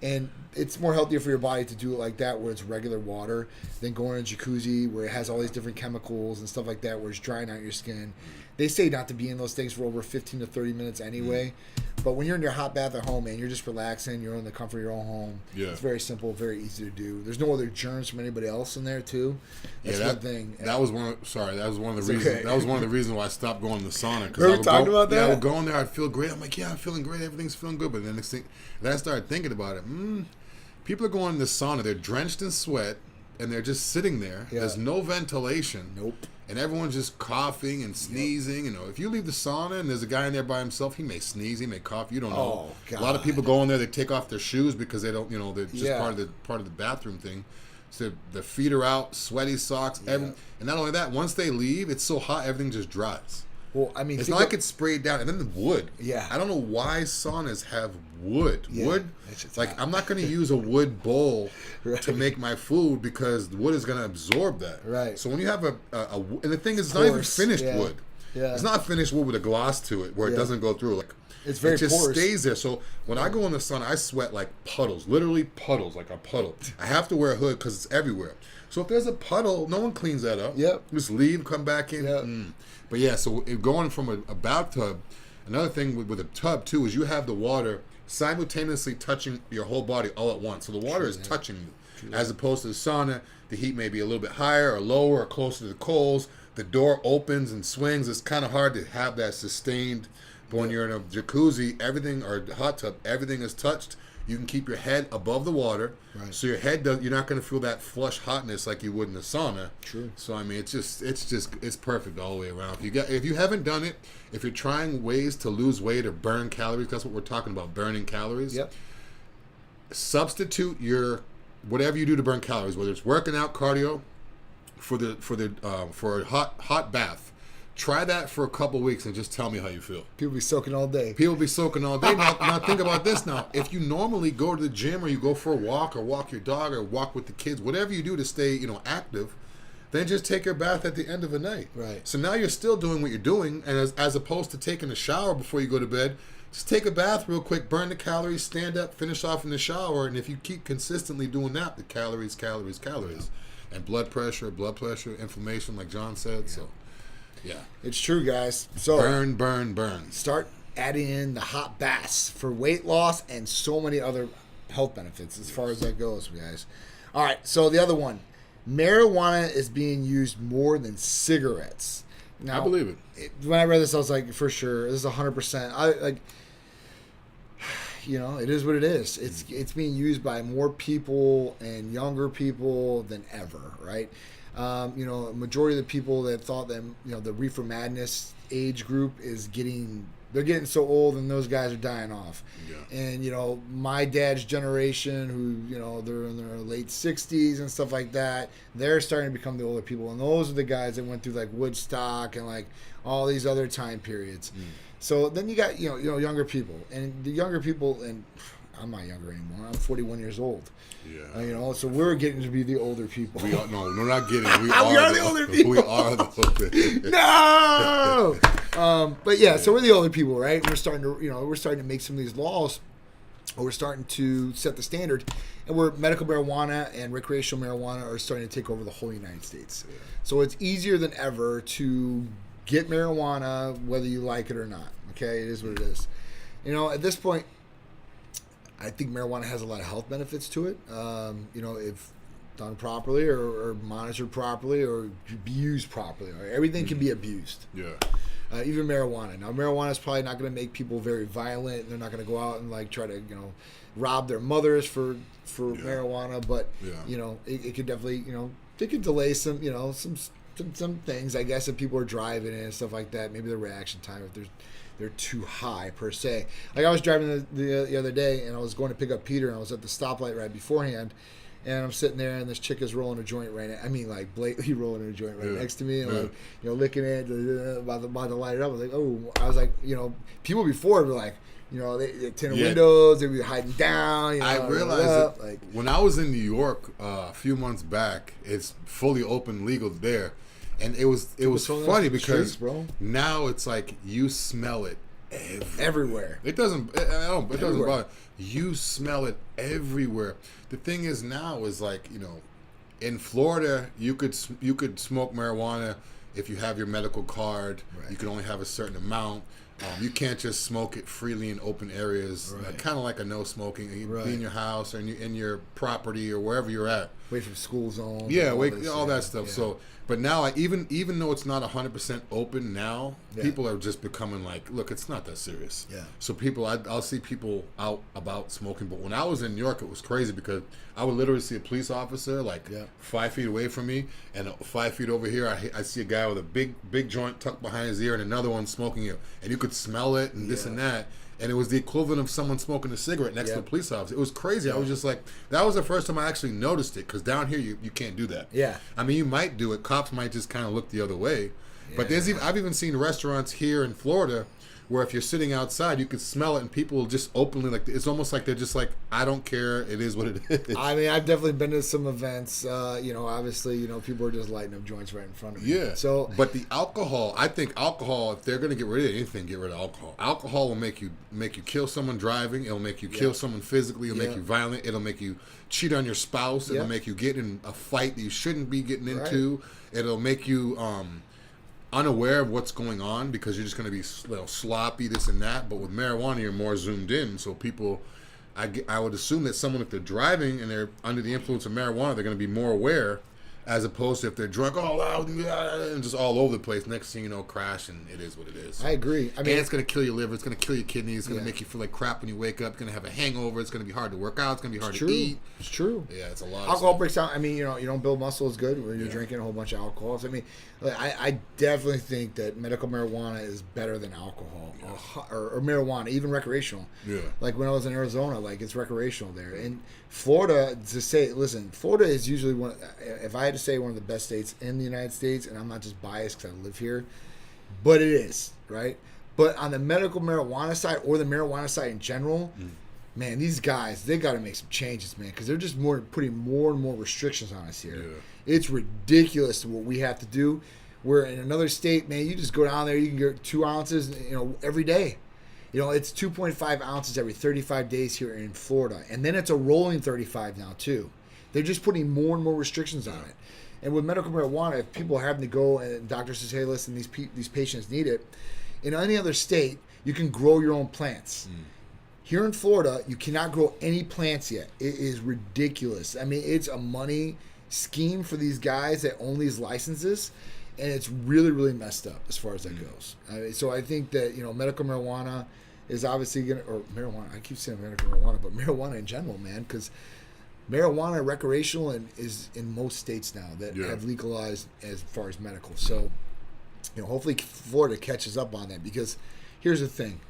And it's more healthier for your body to do it like that, where it's regular water, than going in a jacuzzi where it has all these different chemicals and stuff like that, where it's drying out your skin. They say not to be in those things for over 15 to 30 minutes anyway. But when you're in your hot bath at home, man, you're just relaxing. You're in the comfort of your own home. Yeah. It's very simple, very easy to do. There's no other germs from anybody else in there, too. That's one thing. That was one of the reasons. Okay. That was one of the reasons why I stopped going to the sauna. Remember talking about that? Yeah, I would go in there. I'd feel great. I'm like, yeah, I'm feeling great. Everything's feeling good. But then I started thinking about it. People are going to the sauna. They're drenched in sweat, and they're just sitting there. Yeah. There's no ventilation. Nope. And everyone's just coughing and sneezing. Yep. If you leave the sauna and there's a guy in there by himself, he may sneeze, he may cough. You don't know. God. A lot of people go in there, they take off their shoes because they don't, they're just part of the bathroom thing. So their feet are out, sweaty socks. And not only that, once they leave, it's so hot, everything just dries. Well, I mean, it's not like it's sprayed down. And then the wood. Yeah. I don't know why saunas have wood. Yeah. Wood. Like, I'm not going to use a wood bowl to make my food because the wood is going to absorb that. Right. So when you have and the thing is, it's not even finished wood. Yeah. It's not finished wood with a gloss to it where it doesn't go through. Like, it's very porous. It just porous. stays there. So when I go in the sun, I sweat like puddles, literally puddles, like a puddle. I have to wear a hood because it's everywhere. So if there's a puddle, no one cleans that up. Yep. Just leave, come back in. Yep. But yeah, so going from a bathtub, another thing with a tub too is you have the water simultaneously touching your whole body all at once. So the water is touching you, as opposed to the sauna. The heat may be a little bit higher or lower or closer to the coals. The door opens and swings. It's kind of hard to have that sustained. But when you're in a jacuzzi, everything, or hot tub, everything is touched. You can keep your head above the water, so your head you're not going to feel that flush hotness like you would in the sauna. True. So I mean, it's perfect all the way around. If you haven't done it, if you're trying ways to lose weight or burn calories, that's what we're talking about, burning calories. Yep. Substitute your whatever you do to burn calories, whether it's working out, cardio, for a hot bath. Try that for a couple weeks and just tell me how you feel. People be soaking all day. Now think about this now. If you normally go to the gym or you go for a walk or walk your dog or walk with the kids, whatever you do to stay, active, then just take your bath at the end of the night. Right. So now you're still doing what you're doing, and as opposed to taking a shower before you go to bed, just take a bath real quick, burn the calories, stand up, finish off in the shower, and if you keep consistently doing that, the calories, and blood pressure, inflammation, like John said, so... Yeah, it's true, guys. So burn. Start adding in the hot baths for weight loss and so many other health benefits as far as that goes, guys. All right, so the other one, marijuana is being used more than cigarettes. Now, I believe it. When I read this, I was like, for sure, this is 100%. It is what it is. It's being used by more people and younger people than ever, right? Majority of the people that thought that the reefer madness age group is getting They're getting so old, and those guys are dying off. Yeah. And, you know, my dad's generation, who, you know, they're in their late 60s and stuff like that, they're starting to become the older people. And those are the guys that went through, like, Woodstock and, like, all these other time periods. So then you got, you know, younger people. And the younger people, and I'm not younger anymore. I'm 41 years old. Yeah. You know, so we're getting to be the older people. We are, no, we're not getting. We are the older people. We are the older. No. But yeah, so we're the older people, right? We're starting to make some of these laws. We're starting to set the standard, and where medical marijuana and recreational marijuana are starting to take over the whole United States. Yeah. So it's easier than ever to get marijuana, whether you like it or not. Okay, it is what it is. You know, at this point, I think marijuana has a lot of health benefits to it. You know, if done properly or monitored properly or used properly. Right? Everything can be abused. Yeah. Even marijuana. Now, marijuana is probably not going to make people very violent. And they're not going to go out and like try to, you know, rob their mothers for marijuana. But, you know, it could definitely, you know, it could delay some, you know, some things, I guess, if people are driving and stuff like that. Maybe the reaction time, if they're too high per se. Like I was driving the other day, and I was going to pick up Peter, and I was at the stoplight right beforehand, and I'm sitting there, and this chick is rolling a joint right now. I mean, like blatantly rolling a joint right next to me, and like, you know, licking it, about to light it up. I was like, oh, you know, people before were like, you know, they tint the windows, they be hiding down. You know, I realized that when I was in New York a few months back, it's fully open, legal there. And it was funny because now it's like you smell it everywhere. It doesn't bother. You smell it everywhere. The thing is now is like, you know, in Florida you could smoke marijuana if you have your medical card. Right. You can only have a certain amount. You can't just smoke it freely in open areas. Right. Kind of like a no smoking. You be in your house or in your property or wherever you're at. Away from school zones. Yeah, all that stuff. Yeah. So, but now, even though it's not 100% open now, people are just becoming like, look, it's not that serious. Yeah. So I'll see people out about smoking. But when I was in New York, it was crazy because I would literally see a police officer like 5 feet away from me, and 5 feet over here, I see a guy with a big joint tucked behind his ear and another one smoking it, and you could smell it and this and that. And it was the equivalent of someone smoking a cigarette next to a police officer. It was crazy. I was just like, that was the first time I actually noticed it, because down here you can't do that. Yeah. I mean, you might do it. Cops might just kind of look the other way. Yeah. But I've even seen restaurants here in Florida where if you're sitting outside, you can smell it, and people will just openly, like, it's almost like they're just like, I don't care, it is what it is. I mean, I've definitely been to some events, you know, obviously, you know, people are just lighting up joints right in front of me. Yeah. So, but the alcohol, I think alcohol, if they're going to get rid of anything, get rid of alcohol. Alcohol will make you kill someone driving, it'll make you kill someone physically, it'll make you violent, it'll make you cheat on your spouse, it'll make you get in a fight that you shouldn't be getting into, it'll make you, unaware of what's going on because you're just going to be a little sloppy, this and that. But with marijuana, you're more zoomed in. So people, I would assume that someone, if they're driving and they're under the influence of marijuana, they're going to be more aware, as opposed to if they're drunk, and just all over the place. Next thing you know, crash, and it is what it is. I agree. I mean, and it's going to kill your liver. It's going to kill your kidneys. It's going to make you feel like crap when you wake up. You're going to have a hangover. It's going to be hard to work out. It's going to be hard to eat. It's true. Yeah, it's a lot. Alcohol breaks down. I mean, you know, you don't build muscle as good when you're drinking a whole bunch of alcohols. I mean, I definitely think that medical marijuana is better than alcohol or marijuana, even recreational. Yeah. Like when I was in Arizona, like it's recreational there. And Florida, Florida is usually if I had to say, one of the best states in the United States, and I'm not just biased because I live here, but it is, right? But on the medical marijuana side, or the marijuana side in general, man, these guys, they got to make some changes, man, because they're just putting more and more restrictions on us here. Yeah. It's ridiculous what we have to do. Where in another state, man, you just go down there, you can get 2 ounces, you know, every day. You know, it's 2.5 ounces every 35 days here in Florida. And then it's a rolling 35 now, too. They're just putting more and more restrictions on it. And with medical marijuana, if people are having to go and doctor says, hey, listen, these patients need it, in any other state, you can grow your own plants. Here in Florida, you cannot grow any plants yet. It is ridiculous. I mean, it's a money scheme for these guys that own these licenses. And it's really, really messed up as far as that goes. So I think that, you know, medical marijuana is obviously going to, or marijuana, I keep saying medical marijuana, but marijuana in general, man, because marijuana recreational is in most states now that have legalized as far as medical. So hopefully Florida catches up on that, because here's the thing.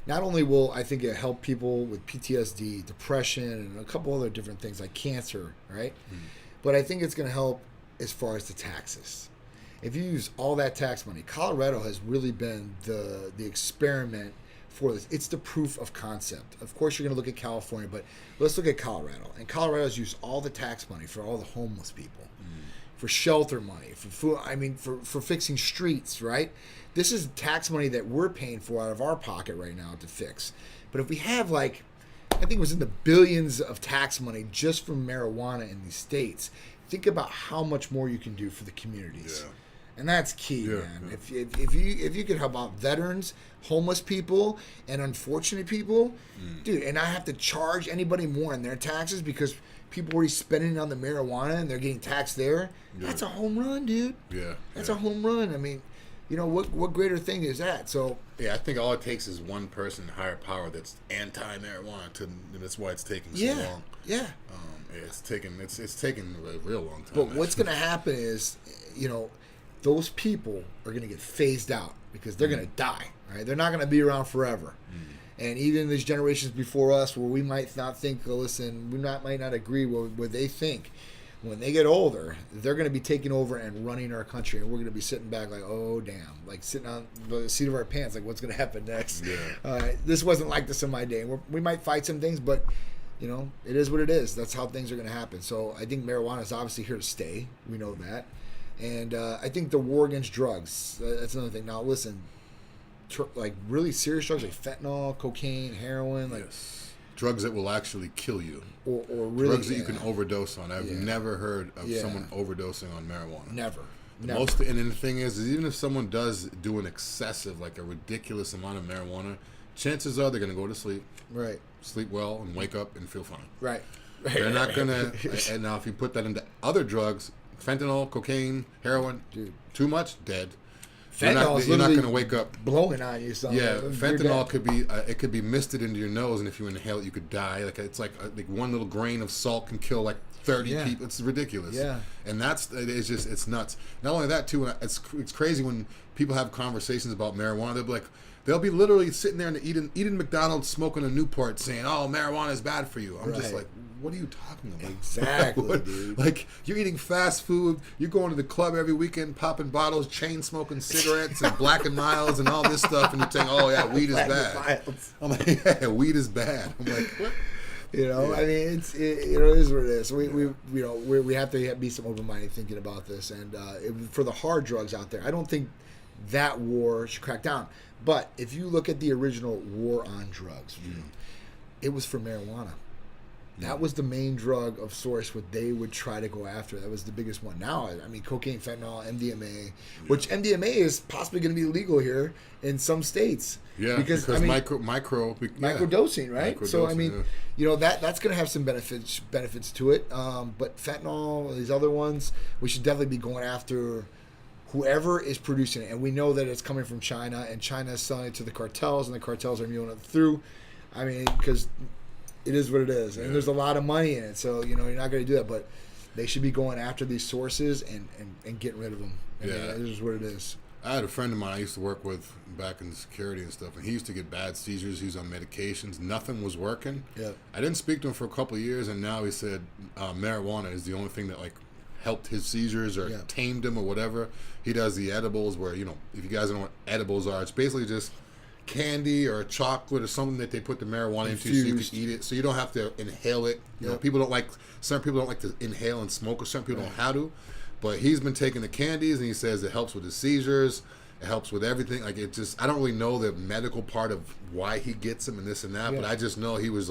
Not only will I think it help people with PTSD, depression, and a couple other different things like cancer, right? But I think it's going to help as far as the taxes. If you use all that tax money, Colorado has really been the experiment for this. It's the proof of concept. Of course, you're going to look at California, but let's look at Colorado. And Colorado's used all the tax money for all the homeless people, for shelter money, for food. I mean, for fixing streets, right? This is tax money that we're paying for out of our pocket right now to fix. But if we have I think it was in the billions of tax money just from marijuana in these states, think about how much more you can do for the communities. Yeah. And that's key, man. Yeah. If you could help out veterans, homeless people, and unfortunate people, dude, and I have to charge anybody more in their taxes because people are already spending on the marijuana and they're getting taxed there, that's a home run, dude. Yeah. That's a home run. I mean, what greater thing is that? So yeah, I think all it takes is one person, higher power, that's anti-marijuana, and that's why it's taking so long. Yeah. It's taken a real long time. But what's going to happen is, those people are going to get phased out because they're going to die. Right? They're not going to be around forever. And even these generations before us, where we might not think, listen, we might not agree with what they think. When they get older, they're going to be taking over and running our country, and we're going to be sitting back like, oh damn, like sitting on the seat of our pants, like what's going to happen next? Yeah. This wasn't like this in my day. We might fight some things, but it is what it is. That's how things are going to happen. So I think marijuana is obviously here to stay. We know that. And I think the war against drugs, that's another thing. Now, listen, really serious drugs like fentanyl, cocaine, heroin, drugs that will actually kill you. Or really, drugs that you can overdose on. I've never heard of someone overdosing on marijuana. Never. And then the thing is even if someone does do an excessive, like a ridiculous amount of marijuana, chances are they're going to go to sleep. Right. Sleep well and wake up and feel fine. Right. They're not going to... And now if you put that into other drugs... Fentanyl, cocaine, heroin, dude, too much, dead. You're not going to wake up blowing on you. Something. Yeah, fentanyl could be it could be misted into your nose, and if you inhale it, you could die. It's like one little grain of salt can kill 30 people. It's ridiculous. Yeah, and it's nuts. Not only that too, it's crazy when people have conversations about marijuana. They'll be literally sitting there and eating McDonald's, smoking a Newport, saying, "Oh, marijuana is bad for you." I'm just like, what are you talking about? Exactly, dude. You're eating fast food. You're going to the club every weekend, popping bottles, chain smoking cigarettes, and Black and Milds, and all this stuff, and you're saying, "Oh yeah, weed is bad." I'm like, "Yeah, weed is bad." I'm like, what? I mean, it is what it is. We have to be some open-minded thinking about this, and for the hard drugs out there, I don't think that war should crack down. But if you look at the original war on drugs, it was for marijuana. That was the main drug of source what they would try to go after. That was the biggest one. Now, I mean, cocaine, fentanyl, MDMA, which MDMA is possibly going to be legal here in some states. Yeah, because I mean, microdosing, right? So I mean, that's going to have some benefits to it. But fentanyl, these other ones, we should definitely be going after whoever is producing it. And we know that it's coming from China, and China is selling it to the cartels, and the cartels are mulling it through. I mean, because it is what it is, and there's a lot of money in it. So you're not going to do that, but they should be going after these sources and getting rid of them. And it is what it is. I had a friend of mine I used to work with back in security and stuff, and he used to get bad seizures. He was on medications. Nothing was working. Yeah. I didn't speak to him for a couple of years, and now he said marijuana is the only thing that helped his seizures or tamed him or whatever. He does the edibles where, if you guys don't know what edibles are, it's basically just candy or chocolate or something that they put the marijuana into so you can eat it, so you don't have to inhale it. Some people don't like to inhale and smoke, or some people don't know how to. But he's been taking the candies, and he says it helps with his seizures, it helps with everything. I don't really know the medical part of why he gets them and this and that, but I just know he was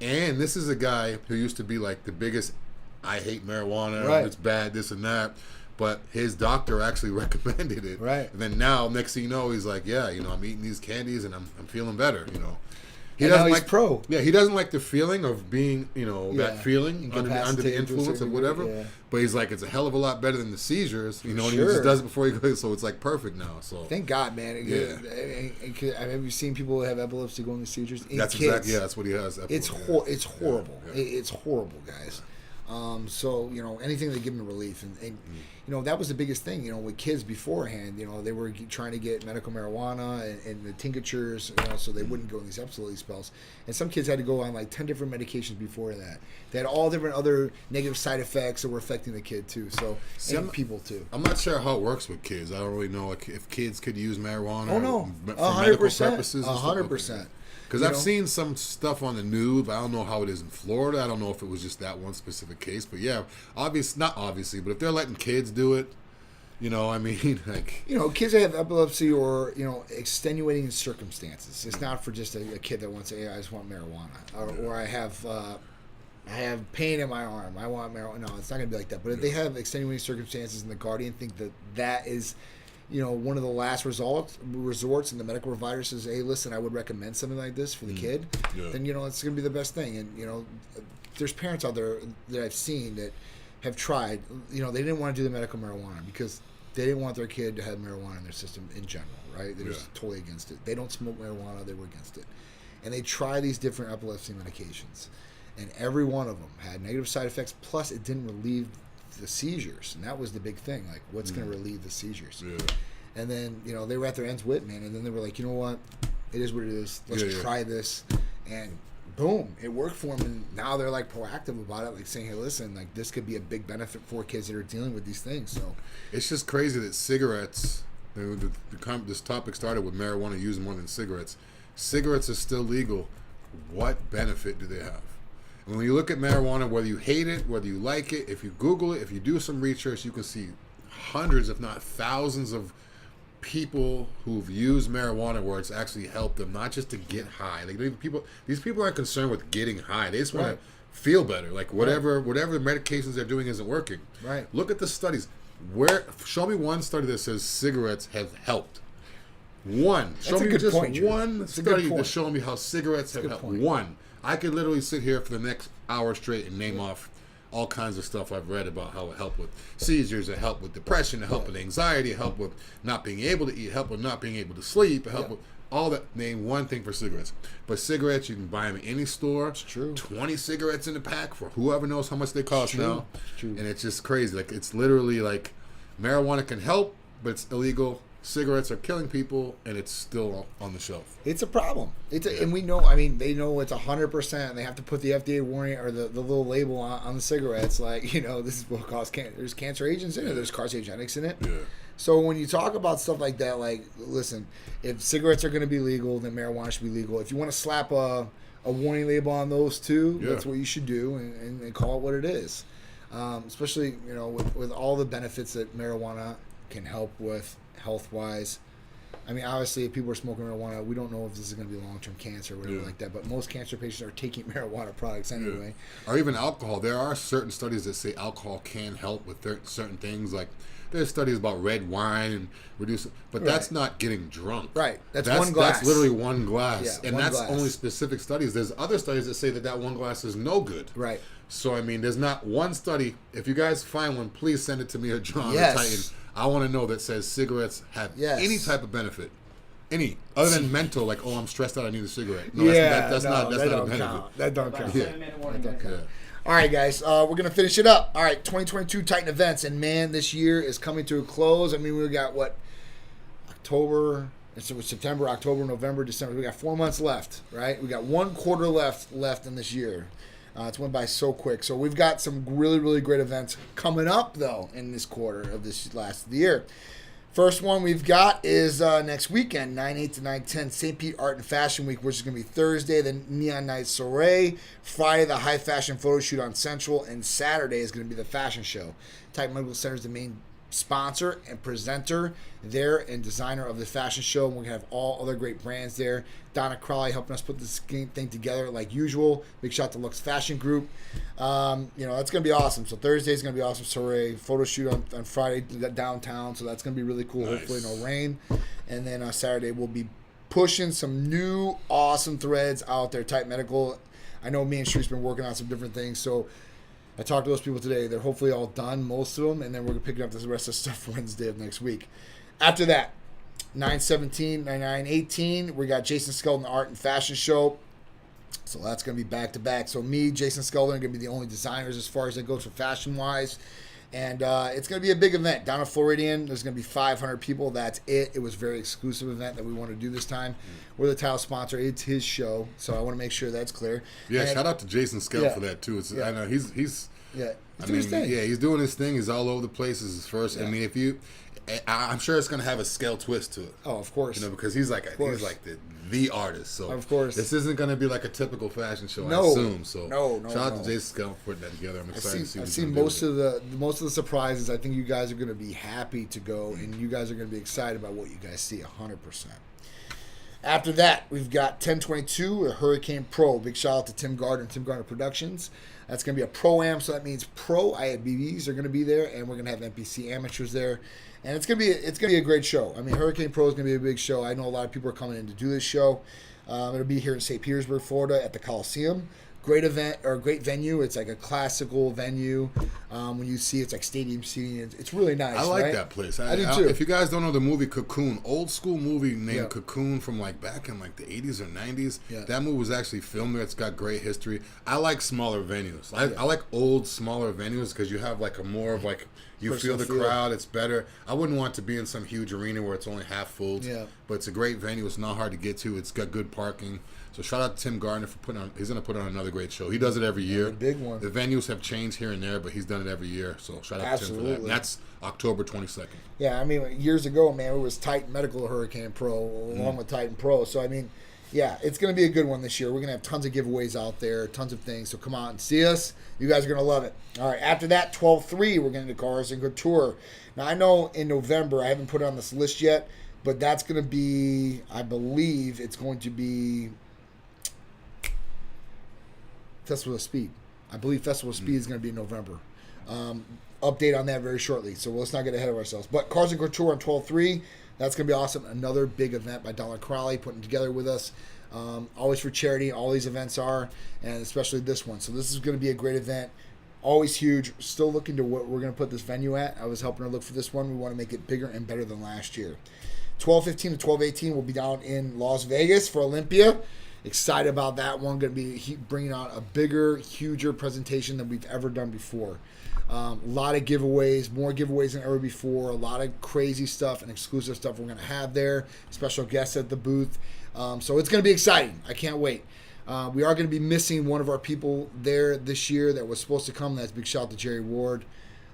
and this is a guy who used to be the biggest, I hate marijuana, it's bad, this and that. But his doctor actually recommended it. Right. And then now, next thing you know, he's like, I'm eating these candies and I'm feeling better, He doesn't like pro. Yeah, he doesn't like the feeling of being, that feeling under the influence of whatever. Yeah. But he's like, it's a hell of a lot better than the seizures, and he just does it before he goes, so it's perfect now. So thank God, man. Have you seen people who have epilepsy going to seizures? That's kids. Exactly. Yeah, that's what he has. It's horrible. Yeah. It's horrible, guys. So anything to give him relief, and that was the biggest thing, with kids beforehand. They were trying to get medical marijuana and the tinctures, so they wouldn't go in these epilepsy spells. And some kids had to go on like 10 different medications before that. They had all different other negative side effects that were affecting the kid too. So and people too. I'm not sure how it works with kids. I don't really know if kids could use marijuana. Oh no, for medical purposes. 100%. Because I've seen some stuff on the news, but I don't know how it is in Florida. I don't know if it was just that one specific case. But yeah, not obviously, but if they're letting kids do it, I mean, like... kids that have epilepsy or, extenuating circumstances. It's not for just a kid that wants to say, hey, I just want marijuana. Or I have pain in my arm. I want marijuana. No, it's not going to be like that. But if they have extenuating circumstances and the guardian think that is... one of the last resorts, and the medical provider says, hey, listen, I would recommend something like this for the kid, then, it's going to be the best thing. And, there's parents out there that I've seen that have tried, they didn't want to do the medical marijuana because they didn't want their kid to have marijuana in their system in general, right? They're just totally against it. They don't smoke marijuana. They were against it. And they try these different epilepsy medications. And every one of them had negative side effects, plus it didn't relieve the seizures, and that was the big thing, like what's going to relieve the seizures. And then they were at their ends with, man, and then they were like, you know what, it is what it is, let's try this. And boom, it worked for them. And now they're like proactive about it, like saying, hey, listen, like this could be a big benefit for kids that are dealing with these things. So it's just crazy that cigarettes, this topic started with marijuana used more than cigarettes. Cigarettes are still legal. What benefit do they have? When you look at marijuana, whether you hate it, whether you like it, if you Google it, if you do some research, you can see hundreds, if not thousands, of people who've used marijuana where it's actually helped them, not just to get high. Like these people aren't concerned with getting high. They just want to feel better. Like whatever the medications they're doing isn't working. Right. Look at the studies. Show me one study that says cigarettes have helped. One. Show me just one study to show me how cigarettes have helped. One. I could literally sit here for the next hour straight and name off all kinds of stuff I've read about how it helped with seizures, it helped with depression, it helped with anxiety, it helped with not being able to eat, it helped with not being able to sleep, it helped with all that. Name one thing for cigarettes. But cigarettes, you can buy them in any store. It's true. 20 cigarettes in the pack for whoever knows how much they cost now. It's true. And it's just crazy. Like it's literally like marijuana can help, but it's illegal. Cigarettes are killing people, and it's still on the shelf. It's a problem. And we know. I mean, they know it's 100%. They have to put the FDA warning or the little label on the cigarettes, like this is what causes cancer. There's cancer agents in it. There's carcinogenics in it. Yeah. So when you talk about stuff like that, like listen, if cigarettes are going to be legal, then marijuana should be legal. If you want to slap a warning label on those two, that's what you should do, and call it what it is. Especially with all the benefits that marijuana can help with. Health-wise, I mean, obviously, if people are smoking marijuana, we don't know if this is going to be long-term cancer or whatever like that. But most cancer patients are taking marijuana products anyway. Or even alcohol. There are certain studies that say alcohol can help with certain things. Like there's studies about red wine and reduce, but that's not getting drunk. Right. That's one glass. That's literally one glass, and that's glass. Only specific studies. There's other studies that say that one glass is no good. Right. So I mean, there's not one study. If you guys find one, please send it to me or John or Titan. I want to know that says cigarettes have any type of benefit. Any. Other than mental, like, I'm stressed out, I need a cigarette. No, that's not a benefit. That don't count. That don't count. All right, guys, we're going to finish it up. All right, 2022 Titan events. And, man, this year is coming to a close. I mean, we got, September, October, November, December. We got 4 months left, right? We got 1 quarter left in this year. It's went by so quick. So we've got some really, really great events coming up, though, in this quarter of this last of the year. First one we've got is next weekend, 9/8 to 9/10, St. Pete Art and Fashion Week, which is going to be Thursday, the Neon Night Soiree, Friday, the High Fashion Photoshoot on Central, and Saturday is going to be the fashion show. Titan Medical Center is the main sponsor and presenter there and designer of the fashion show. And we're going to have all other great brands there. Donna Crowley helping us put this thing together like usual. Big shout to Lux Fashion Group. That's going to be awesome. So Thursday is going to be awesome. Soiree photo shoot on Friday downtown. So that's going to be really cool. Nice. Hopefully no rain. And then Saturday we'll be pushing some new awesome threads out there. Titan Medical. I know me and Shree's been working on some different things. So I talked to those people today. They're hopefully all done, most of them, and then we're picking up the rest of the stuff for Wednesday of next week. After that, 9/17, 9/18, we got Jason Skeldon Art and Fashion Show. So that's going to be back-to-back. So me, Jason Skeldon are going to be the only designers as far as it goes for fashion-wise. And it's going to be a big event down at Floridian. There's going to be 500 people. That's it. It was a very exclusive event that we want to do this time. We're the title sponsor. It's his show, so I want to make sure that's clear. Yeah, and shout out to Jason Skeldon for that too. I know he's doing his thing. Yeah, he's doing his thing. He's all over the place. This is his first. I mean, I'm sure it's gonna have a scale twist to it. Oh, of course. Because he's like the artist. So of course, this isn't gonna be like a typical fashion show. No, I assume. So no. Shout out to Jason Skeldon for putting that together. I'm excited to see. I've seen most of the surprises. I think you guys are gonna be happy to go, and you guys are gonna be excited about what you guys see 100%. After that, we've got 1022 Hurricane Pro. Big shout out to Tim Gardner and Tim Gardner Productions. That's going to be a pro-am, so that means pro IFBBs are going to be there, and we're going to have NPC amateurs there. And it's going to be a great show. I mean, Hurricane Pro is going to be a big show. I know a lot of people are coming in to do this show. It'll be here in St. Petersburg, Florida at the Coliseum. Great event, or great venue. It's like a classical venue. When you see it's like stadium seating. It's really nice. I like right? that place. I do too. If you guys don't know the movie Cocoon, old school movie named Cocoon from like back in like the 80s or 90s. Yeah. That movie was actually filmed there. It's got great history. I like smaller venues. I like old, smaller venues because you have like a more of like you personal feel the crowd. It's better. I wouldn't want to be in some huge arena where it's only half full. Yeah. But it's a great venue. It's not hard to get to. It's got good parking. So shout out to Tim Gardner for putting on. He's going to put on another great show. He does it every year. Big one. The venues have changed here and there, but he's done it every year. So shout out to Tim for that. And that's October 22nd. Yeah, I mean, years ago, man, it was Titan Medical Hurricane Pro along with Titan Pro. So I mean, yeah, it's going to be a good one this year. We're going to have tons of giveaways out there, tons of things. So come out and see us. You guys are going to love it. All right, after that, 12/3, we're getting to Cars and Couture. Now I know in November, I haven't put it on this list yet, but that's going to be, I believe, it's going to be Festival of Speed. I believe Festival of Speed is going to be in November. Update on that very shortly, so let's not get ahead of ourselves. But Cars and Couture on 12/3, that's going to be awesome. Another big event by Donald Crowley putting together with us. Always for charity, all these events are, and especially this one. So this is going to be a great event. Always huge. Still looking to what we're going to put this venue at. I was helping her look for this one. We want to make it bigger and better than last year. 12/15 to 12/18 will be down in Las Vegas for Olympia. Excited about that one. Going to be bringing out a bigger, huger presentation than we've ever done before. A lot of giveaways, more giveaways than ever before. A lot of crazy stuff and exclusive stuff we're going to have there. Special guests at the booth. So it's going to be exciting. I can't wait. We are going to be missing one of our people there this year that was supposed to come. That's big shout out to Jerry Ward.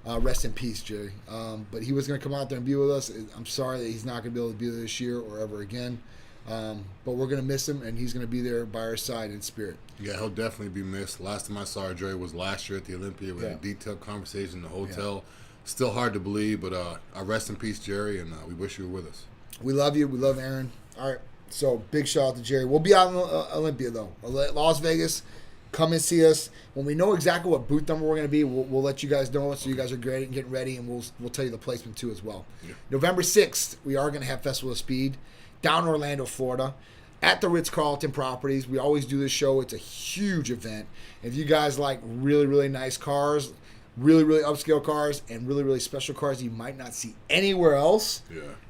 Rest in peace, Jerry. But he was going to come out there and be with us. I'm sorry that he's not going to be able to be there this year or ever again. But we're going to miss him, and he's going to be there by our side in spirit. Yeah, he'll definitely be missed. Last time I saw Jerry was last year at the Olympia. We had a detailed conversation in the hotel. Yeah. Still hard to believe, but rest in peace, Jerry, and we wish you were with us. We love you. We love Aaron. All right, so big shout out to Jerry. We'll be out in Olympia, though. Las Vegas. Come and see us. When we know exactly what booth number we're going to be, we'll let you guys know. So you guys are great and getting ready, and we'll tell you the placement, too, as well. Yeah. November 6th, we are going to have Festival of Speed down in Orlando, Florida, at the Ritz-Carlton properties. We always do this show. It's a huge event. If you guys like really, really nice cars, really, really upscale cars, and really, really special cars you might not see anywhere else,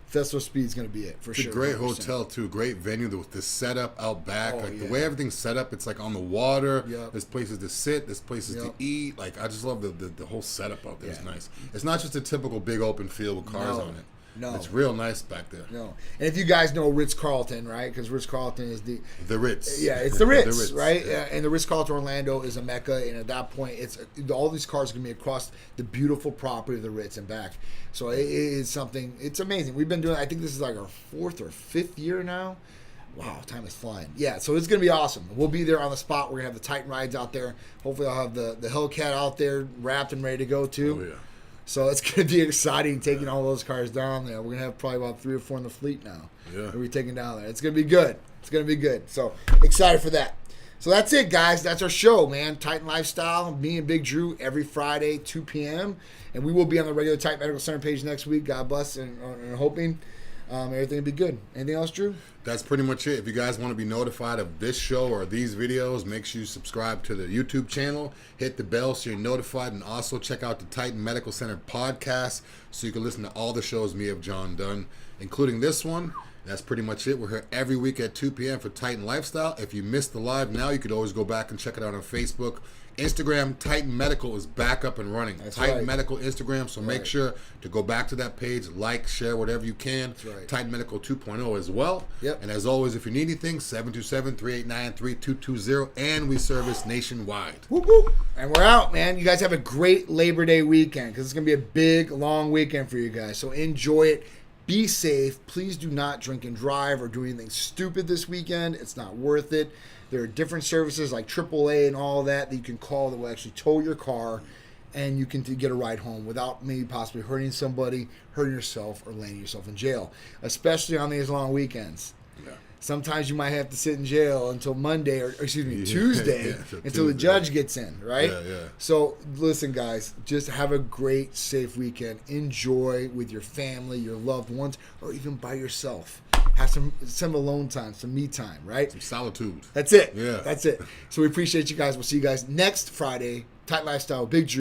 Festival of Speed is going to be it, for sure. It's a great 100%. Hotel, too. Great venue with the setup out back. The way everything's set up, it's like on the water. Yep. There's places to sit. There's places to eat. Like, I just love the whole setup out there. It's nice. It's not just a typical big open field with cars on it. No. It's real nice back there. No. And if you guys know Ritz-Carlton, right? Because Ritz-Carlton is the Ritz. Yeah, it's the Ritz, right? Yeah. And the Ritz-Carlton Orlando is a mecca. And at that point, it's all these cars are going to be across the beautiful property of the Ritz and back. So it is something, it's amazing. We've been doing, I think this is like our 4th or 5th year now. Wow, time is flying. Yeah, so it's going to be awesome. We'll be there on the spot. We're going to have the Titan rides out there. Hopefully I'll have the Hellcat out there wrapped and ready to go too. Oh, yeah. So it's going to be exciting taking all those cars down there. We're going to have probably about 3 or 4 in the fleet now. Yeah. That we're taking down there. It's going to be good. It's going to be good. So excited for that. So that's it, guys. That's our show, man. Titan Lifestyle, me and Big Dru every Friday, 2 p.m. And we will be on the regular Titan Medical Center page next week. God bless, and hoping everything will be good. Anything else, Dru? That's pretty much it. If you guys want to be notified of this show or these videos, make sure you subscribe to the YouTube channel. Hit the bell so you're notified. And also check out the Titan Medical Center podcast so you can listen to all the shows me and John done, including this one. That's pretty much it. We're here every week at 2 p.m. for Titan Lifestyle. If you missed the live now, you could always go back and check it out on Facebook, Instagram, Titan Medical is back up and running. That's Titan right. Medical Instagram, so make sure to go back to that page, like, share, whatever you can. That's right. Titan Medical 2.0 as well. Yep. And as always, if you need anything, 727-389-3220, and we service nationwide. Whoop, whoop. And we're out, man. You guys have a great Labor Day weekend because it's going to be a big, long weekend for you guys. So enjoy it. Be safe. Please do not drink and drive or do anything stupid this weekend. It's not worth it. There are different services like AAA and all that you can call that will actually tow your car, and you can get a ride home without maybe possibly hurting somebody, hurting yourself, or landing yourself in jail, especially on these long weekends. Yeah. Sometimes you might have to sit in jail until Monday or Tuesday until the judge gets in, right? Yeah. So listen, guys, just have a great, safe weekend. Enjoy with your family, your loved ones, or even by yourself. Have some alone time, some me time, right? Some solitude. That's it. Yeah. That's it. So we appreciate you guys. We'll see you guys next Friday. Tight Lifestyle, Big Dru.